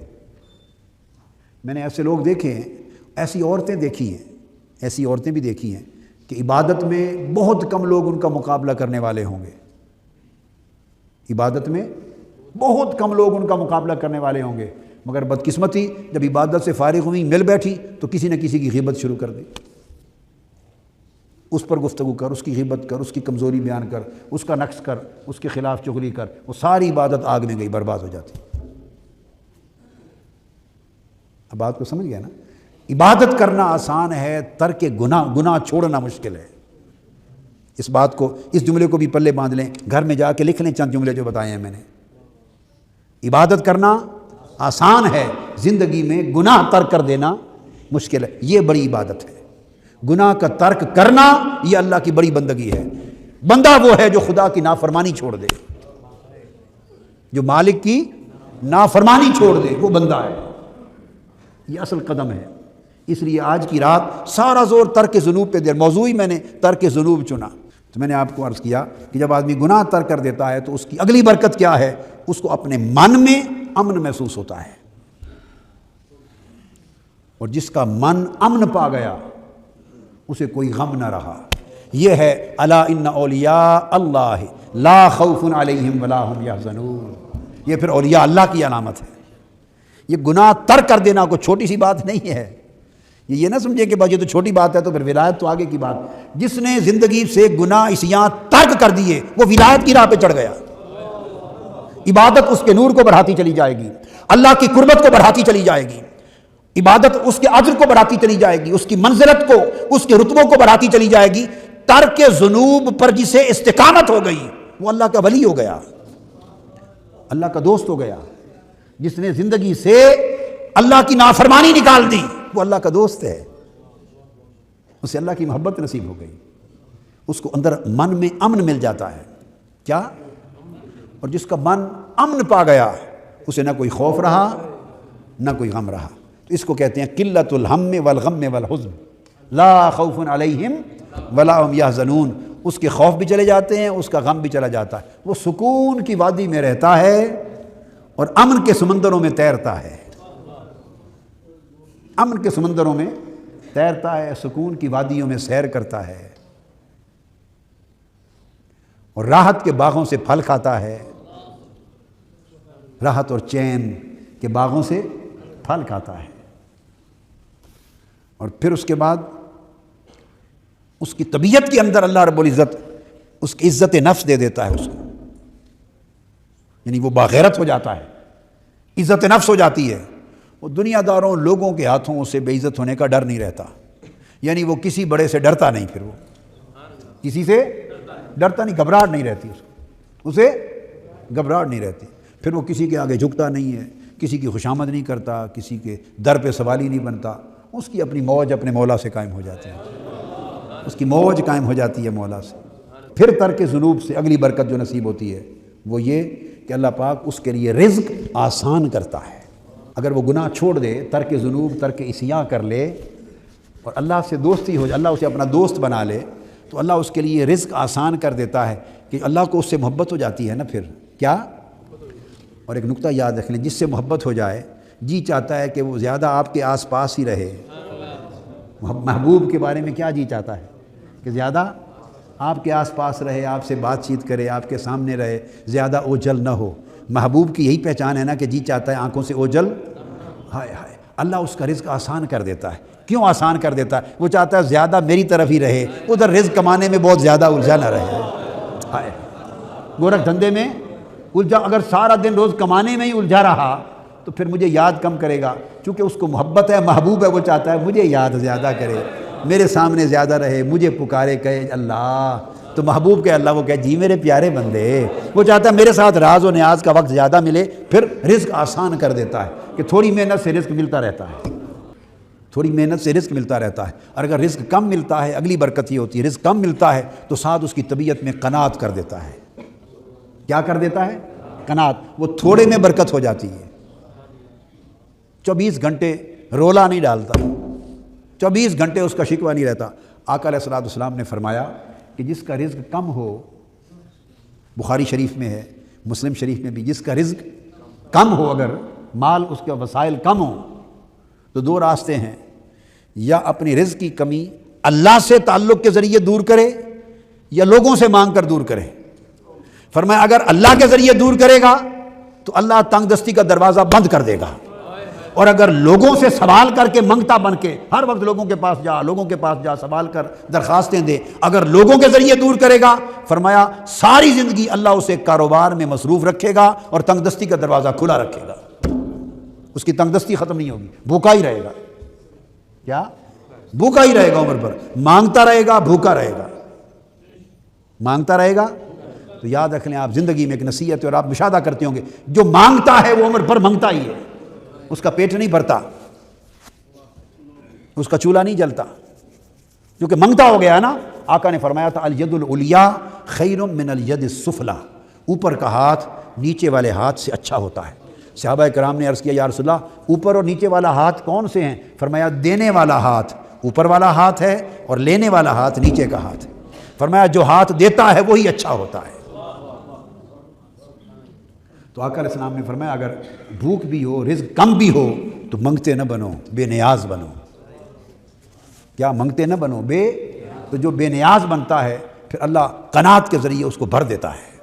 [SPEAKER 1] میں نے ایسے لوگ دیکھے ہیں، ایسی عورتیں دیکھی ہیں، ایسی عورتیں بھی دیکھی ہیں کہ عبادت میں بہت کم لوگ ان کا مقابلہ کرنے والے ہوں گے، عبادت میں بہت کم لوگ ان کا مقابلہ کرنے والے ہوں گے، مگر بدقسمتی جب عبادت سے فارغ ہوئی، مل بیٹھی تو کسی نہ کسی کی غیبت شروع کر دی، اس پر گفتگو کر، اس کی غیبت کر، اس کی کمزوری بیان کر، اس کا نقص کر، اس کے خلاف چغلی کر، وہ ساری عبادت آگ میں گئی، برباد ہو جاتی۔ اب بات کو سمجھ گیا نا؟ عبادت کرنا آسان ہے، ترک گناہ چھوڑنا مشکل ہے۔ اس بات کو، اس جملے کو بھی پلے باندھ لیں، گھر میں جا کے لکھ لیں چند جملے جو بتائے ہیں میں نے۔ عبادت کرنا آسان ہے، زندگی میں گناہ ترک کر دینا مشکل ہے، یہ بڑی عبادت ہے۔ گناہ کا ترک کرنا یہ اللہ کی بڑی بندگی ہے۔ بندہ وہ ہے جو خدا کی نافرمانی چھوڑ دے، جو مالک کی نافرمانی چھوڑ دے، وہ بندہ ہے۔ یہ اصل قدم ہے۔ اس لیے آج کی رات سارا زور ترک ذنوب پہ دے، موضوع ہی میں نے ترک ذنوب چنا۔ تو میں نے آپ کو عرض کیا کہ جب آدمی گناہ ترک کر دیتا ہے تو اس کی اگلی برکت کیا ہے؟ اس کو اپنے من میں امن محسوس ہوتا ہے، اور جس کا من امن پا گیا اسے کوئی غم نہ رہا۔ یہ ہے الا ان اولیاء اللہ لا خوف علیہم ولا هم یحزنون۔ یہ پھر اولیاء اللہ کی علامت ہے۔ یہ گناہ ترک کر دینا کوئی چھوٹی سی بات نہیں ہے۔ یہ نہ سمجھے کہ بھائی یہ تو چھوٹی بات ہے تو پھر ولایت تو آگے کی بات۔ جس نے زندگی سے گناہ عصیاں ترک کر دیے وہ ولایت کی راہ پہ چڑھ گیا۔ عبادت اس کے نور کو بڑھاتی چلی جائے گی، اللہ کی قربت کو بڑھاتی چلی جائے گی، عبادت اس کے اجر کو بڑھاتی چلی جائے گی، اس کی منزلت کو، اس کے رتبوں کو بڑھاتی چلی جائے گی۔ ترک ذنوب پر جسے استقامت ہو گئی وہ اللہ کا ولی ہو گیا، اللہ کا دوست ہو گیا۔ جس نے زندگی سے اللہ کی نافرمانی نکال دی وہ اللہ کا دوست ہے، اسے اللہ کی محبت نصیب ہو گئی، اس کو اندر من میں امن مل جاتا ہے۔ کیا؟ اور جس کا من امن پا گیا اسے نہ کوئی خوف رہا نہ کوئی غم رہا۔ تو اس کو کہتے ہیں قلت الہم والغم والحزن، لا خوف علیہم ولا هم یحزنون۔ اس کے خوف بھی چلے جاتے ہیں، اس کا غم بھی چلا جاتا ہے، وہ سکون کی وادی میں رہتا ہے اور امن کے سمندروں میں تیرتا ہے، امن کے سمندروں میں تیرتا ہے، سکون کی وادیوں میں سیر کرتا ہے، اور راحت کے باغوں سے پھل کھاتا ہے، راحت اور چین کے باغوں سے پھل کھاتا ہے۔ اور پھر اس کے بعد اس کی طبیعت کے اندر اللہ رب العزت اس کی عزت نفس دے دیتا ہے اس کو، یعنی وہ باغیرت ہو جاتا ہے، عزت نفس ہو جاتی ہے، وہ دنیا داروں لوگوں کے ہاتھوں سے بے عزت ہونے کا ڈر نہیں رہتا، یعنی وہ کسی بڑے سے ڈرتا نہیں، پھر وہ کسی سے ڈرتا نہیں، گھبراہٹ نہیں رہتی اس کو، اسے گھبراہٹ نہیں رہتی، پھر وہ کسی کے آگے جھکتا نہیں ہے، کسی کی خوشامد نہیں کرتا، کسی کے در پہ سوالی نہیں بنتا، اس کی اپنی موج اپنے مولا سے قائم ہو جاتی ہے، اس کی موج قائم ہو جاتی ہے مولا سے۔ پھر ترک ذنوب سے اگلی برکت جو نصیب ہوتی ہے وہ یہ کہ اللہ پاک اس کے لیے رزق آسان کرتا ہے۔ اگر وہ گناہ چھوڑ دے، ترک ذنوب، ترک عصیاں کر لے اور اللہ سے دوستی ہو جائے، اللہ اسے اپنا دوست بنا لے، تو اللہ اس کے لیے رزق آسان کر دیتا ہے کہ اللہ کو اس سے محبت ہو جاتی ہے نا پھر کیا۔ اور ایک نقطہ یاد رکھ لیں، جس سے محبت ہو جائے جی چاہتا ہے کہ وہ زیادہ آپ کے آس پاس ہی رہے۔ محبوب کے بارے میں کیا جی چاہتا ہے؟ کہ زیادہ آپ کے آس پاس رہے، آپ سے بات چیت کرے، آپ کے سامنے رہے، زیادہ اوجھل نہ ہو۔ محبوب کی یہی پہچان ہے نا کہ جی چاہتا ہے آنکھوں سے اوجھل، ہائے ہائے، اللہ اس کا رزق آسان کر دیتا ہے۔ کیوں آسان کر دیتا ہے؟ وہ چاہتا ہے زیادہ میری طرف ہی رہے، ادھر رزق کمانے میں بہت زیادہ الجھا نہ رہے۔ ہائے، گورکھ دھندے میں الجھا، اگر سارا دن روز کمانے میں ہی الجھا رہا تو پھر مجھے یاد کم کرے گا، چونکہ اس کو محبت ہے، محبوب ہے، وہ چاہتا ہے مجھے یاد زیادہ کرے، میرے سامنے زیادہ رہے، مجھے پکارے، کہے اللہ، تو محبوب کے اللہ وہ کہے جی میرے پیارے بندے، وہ چاہتا ہے میرے ساتھ راز و نیاز کا وقت زیادہ ملے، پھر رزق آسان کر دیتا ہے کہ تھوڑی محنت سے رزق ملتا رہتا ہے، تھوڑی محنت سے رزق ملتا رہتا ہے۔ اور اگر رزق کم ملتا ہے، اگلی برکت یہ ہوتی ہے، رزق کم ملتا ہے تو ساتھ اس کی طبیعت میں قناعت کر دیتا ہے۔ کیا کر دیتا ہے؟ قناعت، وہ تھوڑے میں برکت ہو جاتی ہے، 24 گھنٹے رولا نہیں ڈالتا، 24 گھنٹے اس کا شکوہ نہیں رہتا۔ آقا علیہ الصلوۃ والسلام نے فرمایا کہ جس کا رزق کم ہو، بخاری شریف میں ہے، مسلم شریف میں بھی، جس کا رزق کم ہو، اگر مال اس کے وسائل کم ہوں تو دو راستے ہیں، یا اپنی رزق کی کمی اللہ سے تعلق کے ذریعے دور کرے یا لوگوں سے مانگ کر دور کرے۔ فرمایا اگر اللہ کے ذریعے دور کرے گا تو اللہ تنگ دستی کا دروازہ بند کر دے گا، اور اگر لوگوں سے سوال کر کے منگتا بن کے ہر وقت لوگوں کے پاس جا، لوگوں کے پاس جا، سوال کر، درخواستیں دے، اگر لوگوں کے ذریعے دور کرے گا، فرمایا ساری زندگی اللہ اسے کاروبار میں مصروف رکھے گا اور تنگ دستی کا دروازہ کھلا رکھے گا، اس کی تنگ دستی ختم نہیں ہوگی، بھوکا ہی رہے گا. کیا؟ بھوکا ہی رہے گا عمر بھر، مانگتا رہے گا، بھوکا رہے گا، مانگتا رہے گا. تو یاد رکھ لیں آپ، زندگی میں ایک نصیحت ہے اور آپ مشاہدہ کرتے ہوں گے، جو مانگتا ہے وہ عمر بھر مانگتا ہی ہے، اس کا پیٹ نہیں بھرتا، اس کا چولہا نہیں جلتا، کیونکہ منگتا ہو گیا ہے نا. آقا نے فرمایا تھا الید العلیٰ خیر من الید السفلیٰ، اوپر کا ہاتھ نیچے والے ہاتھ سے اچھا ہوتا ہے. صحابہ کرام نے عرض کیا یا رسول اللہ اوپر اور نیچے والا ہاتھ کون سے ہیں؟ فرمایا دینے والا ہاتھ اوپر والا ہاتھ ہے اور لینے والا ہاتھ نیچے کا ہاتھ ہے. فرمایا جو ہاتھ دیتا ہے وہی اچھا ہوتا ہے. تو آقا علیہ السلام نے فرمایا اگر بھوک بھی ہو، رزق کم بھی ہو، تو منگتے نہ بنو، بے نیاز بنو. کیا؟ منگتے نہ بنو، تو جو بے نیاز بنتا ہے پھر اللہ قناعت کے ذریعے اس کو بھر دیتا ہے.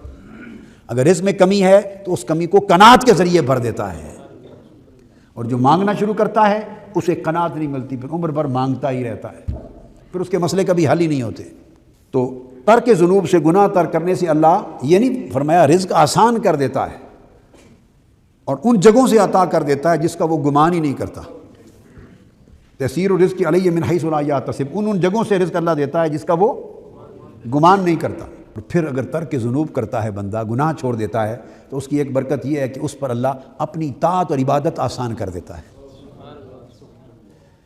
[SPEAKER 1] اگر رزق میں کمی ہے تو اس کمی کو قناعت کے ذریعے بھر دیتا ہے. اور جو مانگنا شروع کرتا ہے اسے قناعت نہیں ملتی، پھر عمر بھر مانگتا ہی رہتا ہے، پھر اس کے مسئلے کبھی حل ہی نہیں ہوتے. تو ترک ذنوب سے، گناہ ترک کرنے سے اللہ یہ نہیں فرمایا رزق آسان کر دیتا ہے اور ان جگہوں سے عطا کر دیتا ہے جس کا وہ گمان ہی نہیں کرتا. تیسیر الرزق علیہ من حیث لا یحتسب، ان جگہوں سے رزق اللہ دیتا ہے جس کا وہ گمان نہیں کرتا. اور پھر اگر ترک ذنوب کرتا ہے بندہ، گناہ چھوڑ دیتا ہے، تو اس کی ایک برکت یہ ہے کہ اس پر اللہ اپنی طاعت اور عبادت آسان کر دیتا ہے.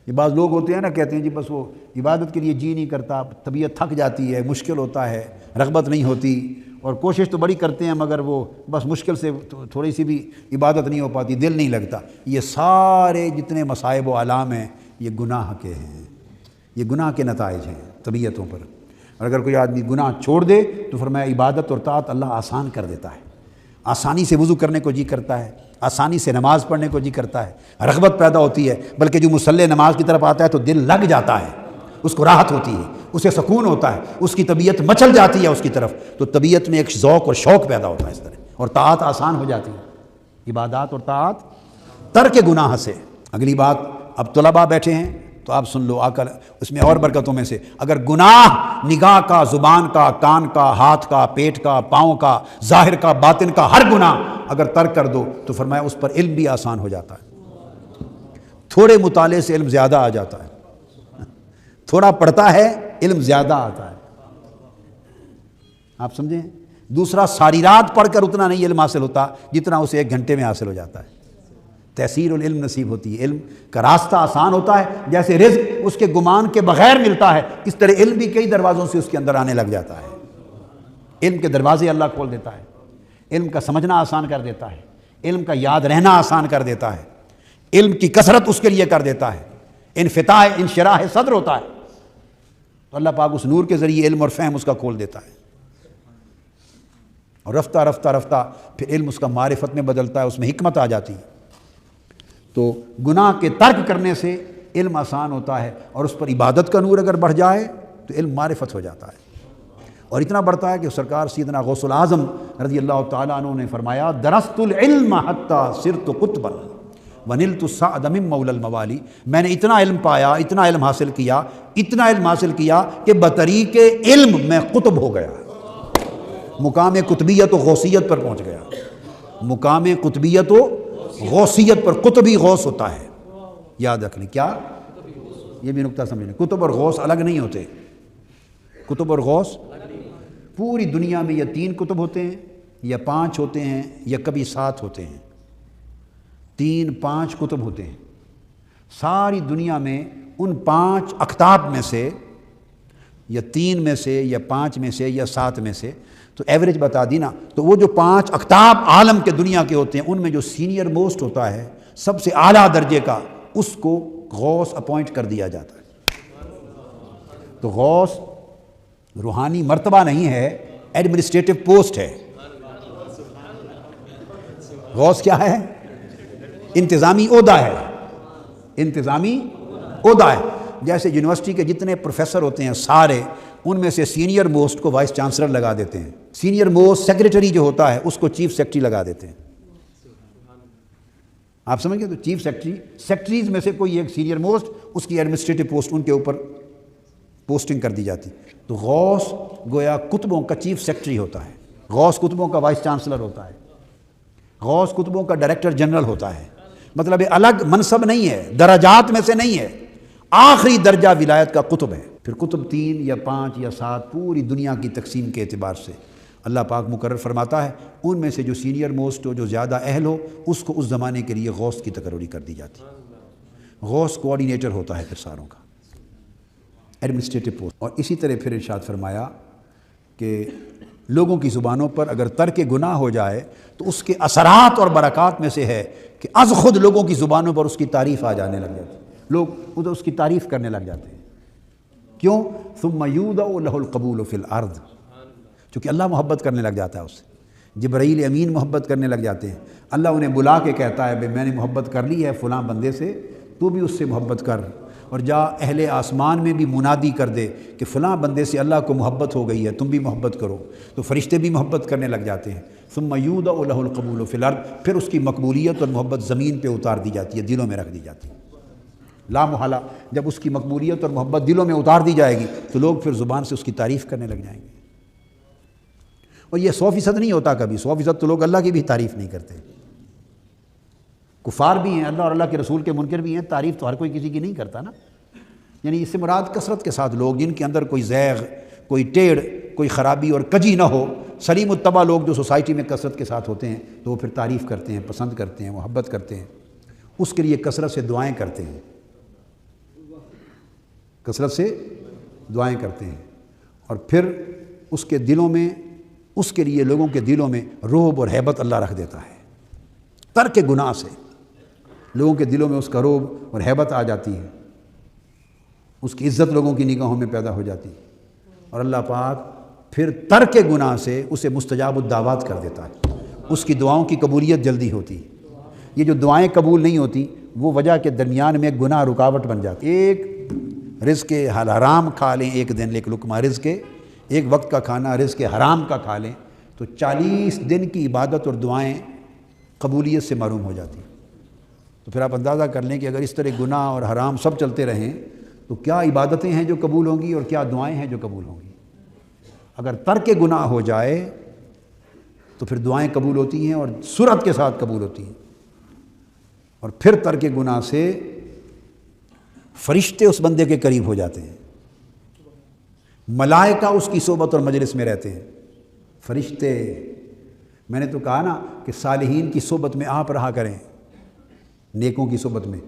[SPEAKER 1] یہ بعض لوگ ہوتے ہیں نا، کہتے ہیں جی بس وہ عبادت کے لیے جی نہیں کرتا، طبیعت تھک جاتی ہے، مشکل ہوتا ہے، رغبت نہیں ہوتی، اور کوشش تو بڑی کرتے ہیں مگر وہ بس مشکل سے تھوڑی سی بھی عبادت نہیں ہو پاتی، دل نہیں لگتا. یہ سارے جتنے مصائب و آلام ہیں یہ گناہ کے ہیں، یہ گناہ کے نتائج ہیں طبیعتوں پر. اور اگر کوئی آدمی گناہ چھوڑ دے تو فرمایا عبادت اور طاعت اللہ آسان کر دیتا ہے. آسانی سے وضو کرنے کو جی کرتا ہے، آسانی سے نماز پڑھنے کو جی کرتا ہے، رغبت پیدا ہوتی ہے، بلکہ جو مصلی نماز کی طرف آتا ہے تو دل لگ جاتا ہے، اس کو راحت ہوتی ہے، اسے سکون ہوتا ہے، اس کی طبیعت مچل جاتی ہے اس کی طرف، تو طبیعت میں ایک ذوق اور شوق پیدا ہوتا ہے اس طرح، اور طاعت آسان ہو جاتی ہے. عبادات اور طاعت ترک گناہ سے. اگلی بات، اب طلباء بیٹھے ہیں تو آپ سن لو، آقا اس میں اور برکتوں میں سے، اگر گناہ نگاہ کا، زبان کا، کان کا، ہاتھ کا، پیٹ کا، پاؤں کا، ظاہر کا، باطن کا، ہر گناہ اگر ترک کر دو تو فرمایا اس پر علم بھی آسان ہو جاتا ہے. تھوڑے مطالعے سے علم زیادہ آ جاتا ہے، تھوڑا پڑھتا ہے علم زیادہ آتا ہے. آپ سمجھیں؟ دوسرا، ساری رات پڑھ کر اتنا نہیں علم حاصل ہوتا جتنا اسے 1 گھنٹے میں حاصل ہو جاتا ہے. تحصیل العلم نصیب ہوتی ہے، علم کا راستہ آسان ہوتا ہے. جیسے رزق اس کے گمان کے بغیر ملتا ہے، اس طرح علم بھی کئی دروازوں سے اس کے اندر آنے لگ جاتا ہے. علم کے دروازے اللہ کھول دیتا ہے، علم کا سمجھنا آسان کر دیتا ہے، علم کا یاد رہنا آسان کر دیتا ہے، علم کی کثرت اس کے لیے کر دیتا ہے، انفتاح انشراح صدر ہوتا ہے. تو اللہ پاک اس نور کے ذریعے علم اور فہم اس کا کھول دیتا ہے، اور رفتہ رفتہ رفتہ پھر علم اس کا معرفت میں بدلتا ہے، اس میں حکمت آ جاتی ہے. تو گناہ کے ترک کرنے سے علم آسان ہوتا ہے، اور اس پر عبادت کا نور اگر بڑھ جائے تو علم معرفت ہو جاتا ہے. اور اتنا بڑھتا ہے کہ سرکار سیدنا غوث العظم رضی اللہ تعالیٰ عنہ نے فرمایا درست العلم حتی صرت قطبا ونلت السعد من مولا الموالی، میں نے اتنا علم پایا، اتنا علم حاصل کیا، اتنا علم حاصل کیا کہ بطریق علم میں قطب ہو گیا، مقام قطبیت و غوثیت پر پہنچ گیا. مقام قطبیت و غوثیت پر، قطبی غوث ہوتا ہے، یاد رکھ لیں. کیا؟ یہ بھی نکتہ سمجھ لیں، قطب اور غوث الگ نہیں ہوتے. قطب اور غوث پوری دنیا میں یا 3 قطب ہوتے ہیں یا 5 ہوتے ہیں یا کبھی 7 ہوتے ہیں. 3-5 قطب ہوتے ہیں ساری دنیا میں. ان 5 اقطاب میں سے یا 3 میں سے یا 5 میں سے یا 7 میں سے، تو ایوریج بتا دی نا، تو وہ جو 5 اقطاب عالم کے دنیا کے ہوتے ہیں ان میں جو سینئر موسٹ ہوتا ہے، سب سے اعلیٰ درجے کا، اس کو غوث اپوائنٹ کر دیا جاتا ہے. تو غوث روحانی مرتبہ نہیں ہے، ایڈمنسٹریٹو پوسٹ ہے. غوث کیا ہے؟ انتظامی عہدہ ہے، انتظامی عہدہ ہے. جیسے یونیورسٹی کے جتنے پروفیسر ہوتے ہیں سارے، ان میں سے سینئر موسٹ کو وائس چانسلر لگا دیتے ہیں، سینئر موسٹ سیکریٹری جو ہوتا ہے اس کو چیف سیکریٹری لگا دیتے ہیں. آپ سمجھ گئے؟ تو چیف سیکریٹری، سیکریٹریز میں سے کوئی ایک سینئر موسٹ، اس کی ایڈمنسٹریٹو پوسٹ ان کے اوپر پوسٹنگ کر دی جاتی. تو غوث گویا قطبوں کا چیف سیکریٹری ہوتا ہے، غوث قطبوں کا وائس چانسلر ہوتا ہے، غوث قطبوں کا ڈائریکٹر جنرل ہوتا ہے. مطلب الگ منصب نہیں ہے، درجات میں سے نہیں ہے، آخری درجہ ولایت کا قطب ہے۔ پھر قطب 3 یا 5 یا 7 پوری دنیا کی تقسیم کے اعتبار سے اللہ پاک مقرر فرماتا ہے، ان میں سے جو سینئر موسٹ ہو، جو زیادہ اہل ہو، اس کو اس زمانے کے لیے غوث کی تقرری کر دی جاتی ہے۔ غوث کوآرڈینیٹر ہوتا ہے پھر ساروں کا، ایڈمنسٹریٹو پوسٹ۔ اور اسی طرح پھر ارشاد فرمایا کہ لوگوں کی زبانوں پر اگر ترک گناہ ہو جائے تو اس کے اثرات اور برکات میں سے ہے کہ از خود لوگوں کی زبانوں پر اس کی تعریف آ جانے لگ جاتی ہے، لوگ ادھر اس کی تعریف کرنے لگ جاتے ہیں۔ کیوں؟ ثم یودع لہ القبول فی الارض، چونکہ اللہ محبت کرنے لگ جاتا ہے اس سے، جبرائیل امین محبت کرنے لگ جاتے ہیں، اللہ انہیں بلا کے کہتا ہے بھئی میں نے محبت کر لی ہے فلاں بندے سے، تو بھی اس سے محبت کر، اور جا اہل آسمان میں بھی منادی کر دے کہ فلاں بندے سے اللہ کو محبت ہو گئی ہے، تم بھی محبت کرو، تو فرشتے بھی محبت کرنے لگ جاتے ہیں۔ ثم یودع لہ القبول فی الارض، پھر اس کی مقبولیت اور محبت زمین پہ اتار دی جاتی ہے، دلوں میں رکھ دی جاتی ہے۔ لا محالہ جب اس کی مقبولیت اور محبت دلوں میں اتار دی جائے گی تو لوگ پھر زبان سے اس کی تعریف کرنے لگ جائیں گے۔ اور یہ 100% نہیں ہوتا کبھی، 100% تو لوگ اللہ کی بھی تعریف نہیں کرتے، کفار بھی ہیں، اللہ اور اللہ کے رسول کے منکر بھی ہیں، تعریف تو ہر کوئی کسی کی نہیں کرتا نا۔ یعنی اس سے مراد کثرت کے ساتھ لوگ جن کے اندر کوئی زیغ، کوئی ٹیڑھ، کوئی خرابی اور کجی نہ ہو، سلیم الطبع لوگ جو سوسائٹی میں کثرت کے ساتھ ہوتے ہیں تو وہ پھر تعریف کرتے ہیں، پسند کرتے ہیں، محبت کرتے ہیں، اس کے لیے کثرت سے دعائیں کرتے ہیں، کثرت سے دعائیں کرتے ہیں، اور پھر اس کے دلوں میں، اس کے لیے لوگوں کے دلوں میں رعب اور ہیبت اللہ رکھ دیتا ہے۔ ترک گناہ سے لوگوں کے دلوں میں اس کا رعب اور ہیبت آ جاتی ہے، اس کی عزت لوگوں کی نگاہوں میں پیدا ہو جاتی ہے، اور اللہ پاک پھر ترک گناہ سے اسے مستجاب الدعوات کر دیتا ہے، اس کی دعاؤں کی قبولیت جلدی ہوتی ہے۔ یہ جو دعائیں قبول نہیں ہوتی وہ وجہ کے درمیان میں گناہ رکاوٹ بن جاتی ہے۔ ایک رزق حرام کھا لیں ایک دن، ایک لقمہ رزق، ایک وقت کا کھانا رزق حرام کا کھا لیں تو 40 دن کی عبادت اور دعائیں قبولیت سے محروم ہو جاتی ہیں۔ تو پھر آپ اندازہ کر لیں کہ اگر اس طرح گناہ اور حرام سب چلتے رہیں تو کیا عبادتیں ہیں جو قبول ہوں گی اور کیا دعائیں ہیں جو قبول ہوں گی۔ اگر ترک گناہ ہو جائے تو پھر دعائیں قبول ہوتی ہیں اور سرعت کے ساتھ قبول ہوتی ہیں، اور پھر ترک گناہ سے فرشتے اس بندے کے قریب ہو جاتے ہیں، ملائکہ اس کی صحبت اور مجلس میں رہتے ہیں، فرشتے۔ میں نے تو کہا نا کہ صالحین کی صحبت میں آپ رہا کریں، نیکوں کی صحبت میں،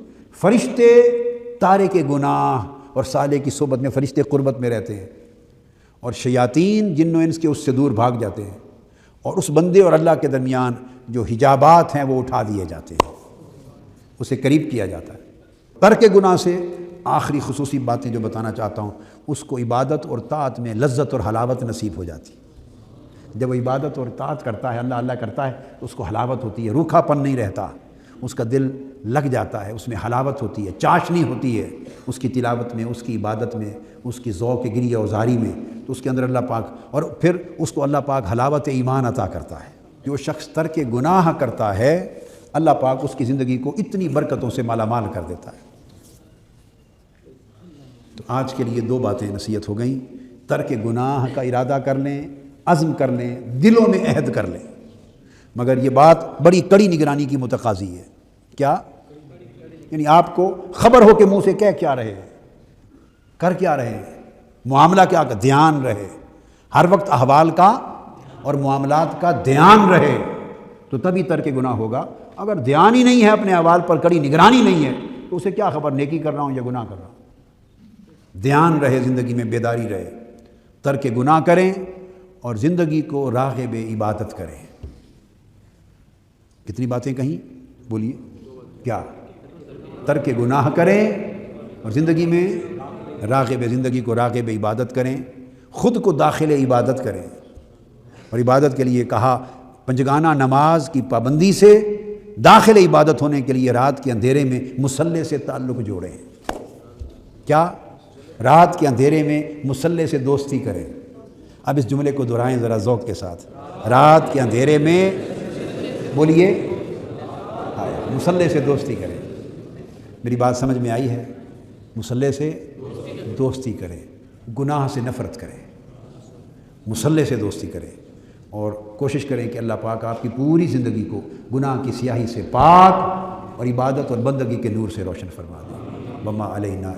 [SPEAKER 1] فرشتے تارک گناہ اور صالح کی صحبت میں فرشتے قربت میں رہتے ہیں، اور شیاطین جن و انس کے اس سے دور بھاگ جاتے ہیں، اور اس بندے اور اللہ کے درمیان جو حجابات ہیں وہ اٹھا دیے جاتے ہیں، اسے قریب کیا جاتا ہے۔ ترک گناہ سے آخری خصوصی باتیں جو بتانا چاہتا ہوں، اس کو عبادت اور طاعت میں لذت اور حلاوت نصیب ہو جاتی ہے۔ جب وہ عبادت اور طاعت کرتا ہے، اللہ اللہ کرتا ہے، تو اس کو حلاوت ہوتی ہے، روکھا پن نہیں رہتا، اس کا دل لگ جاتا ہے، اس میں حلاوت ہوتی ہے، چاشنی ہوتی ہے اس کی تلاوت میں، اس کی عبادت میں، اس کی ذوق گریہ وزاری میں، تو اس کے اندر اللہ پاک، اور پھر اس کو اللہ پاک حلاوت ایمان عطا کرتا ہے۔ جو شخص ترک گناہ کرتا ہے اللہ پاک اس کی زندگی کو اتنی برکتوں سے مالا مال کر دیتا ہے۔ تو آج کے لیے 2 باتیں نصیحت ہو گئیں، ترک گناہ کا ارادہ کر لیں، عزم کر لیں، دلوں میں عہد کر لیں، مگر یہ بات بڑی کڑی نگرانی کی متقاضی ہے۔ کیا؟ یعنی آپ کو خبر ہو کہ منہ سے کہہ کیا رہے، کر کیا رہے، معاملہ کیا کا دھیان رہے، ہر وقت احوال کا اور معاملات کا دھیان رہے، تو تبھی ترک گناہ ہوگا۔ اگر دھیان ہی نہیں ہے اپنے احوال پر، کڑی نگرانی نہیں ہے، تو اسے کیا خبر نیکی کر رہا ہوں یا گناہ کر رہا ہوں۔ دھیان رہے، زندگی میں بیداری رہے، ترک گناہ کریں اور زندگی کو راغب عبادت کریں۔ کتنی باتیں کہیں؟ بولیے کیا؟ ترک گناہ کریں اور زندگی میں زندگی کو راغب عبادت کریں، خود کو داخل عبادت کریں، اور عبادت کے لیے کہا پنجگانہ نماز کی پابندی سے داخل عبادت ہونے کے لیے رات کے اندھیرے میں مصلی سے تعلق جوڑیں۔ کیا؟ رات کے اندھیرے میں مصلی سے دوستی کریں۔ اب اس جملے کو دہرائیں ذرا ذوق کے ساتھ، رات کے اندھیرے میں، بولیے، مصلی سے دوستی کریں۔ میری بات سمجھ میں آئی ہے؟ مصلی سے دوستی کریں، گناہ سے نفرت کریں، مصلی سے دوستی کریں، اور کوشش کریں کہ اللہ پاک آپ کی پوری زندگی کو گناہ کی سیاہی سے پاک اور عبادت اور بندگی کے نور سے روشن فرما دے۔ وما علینا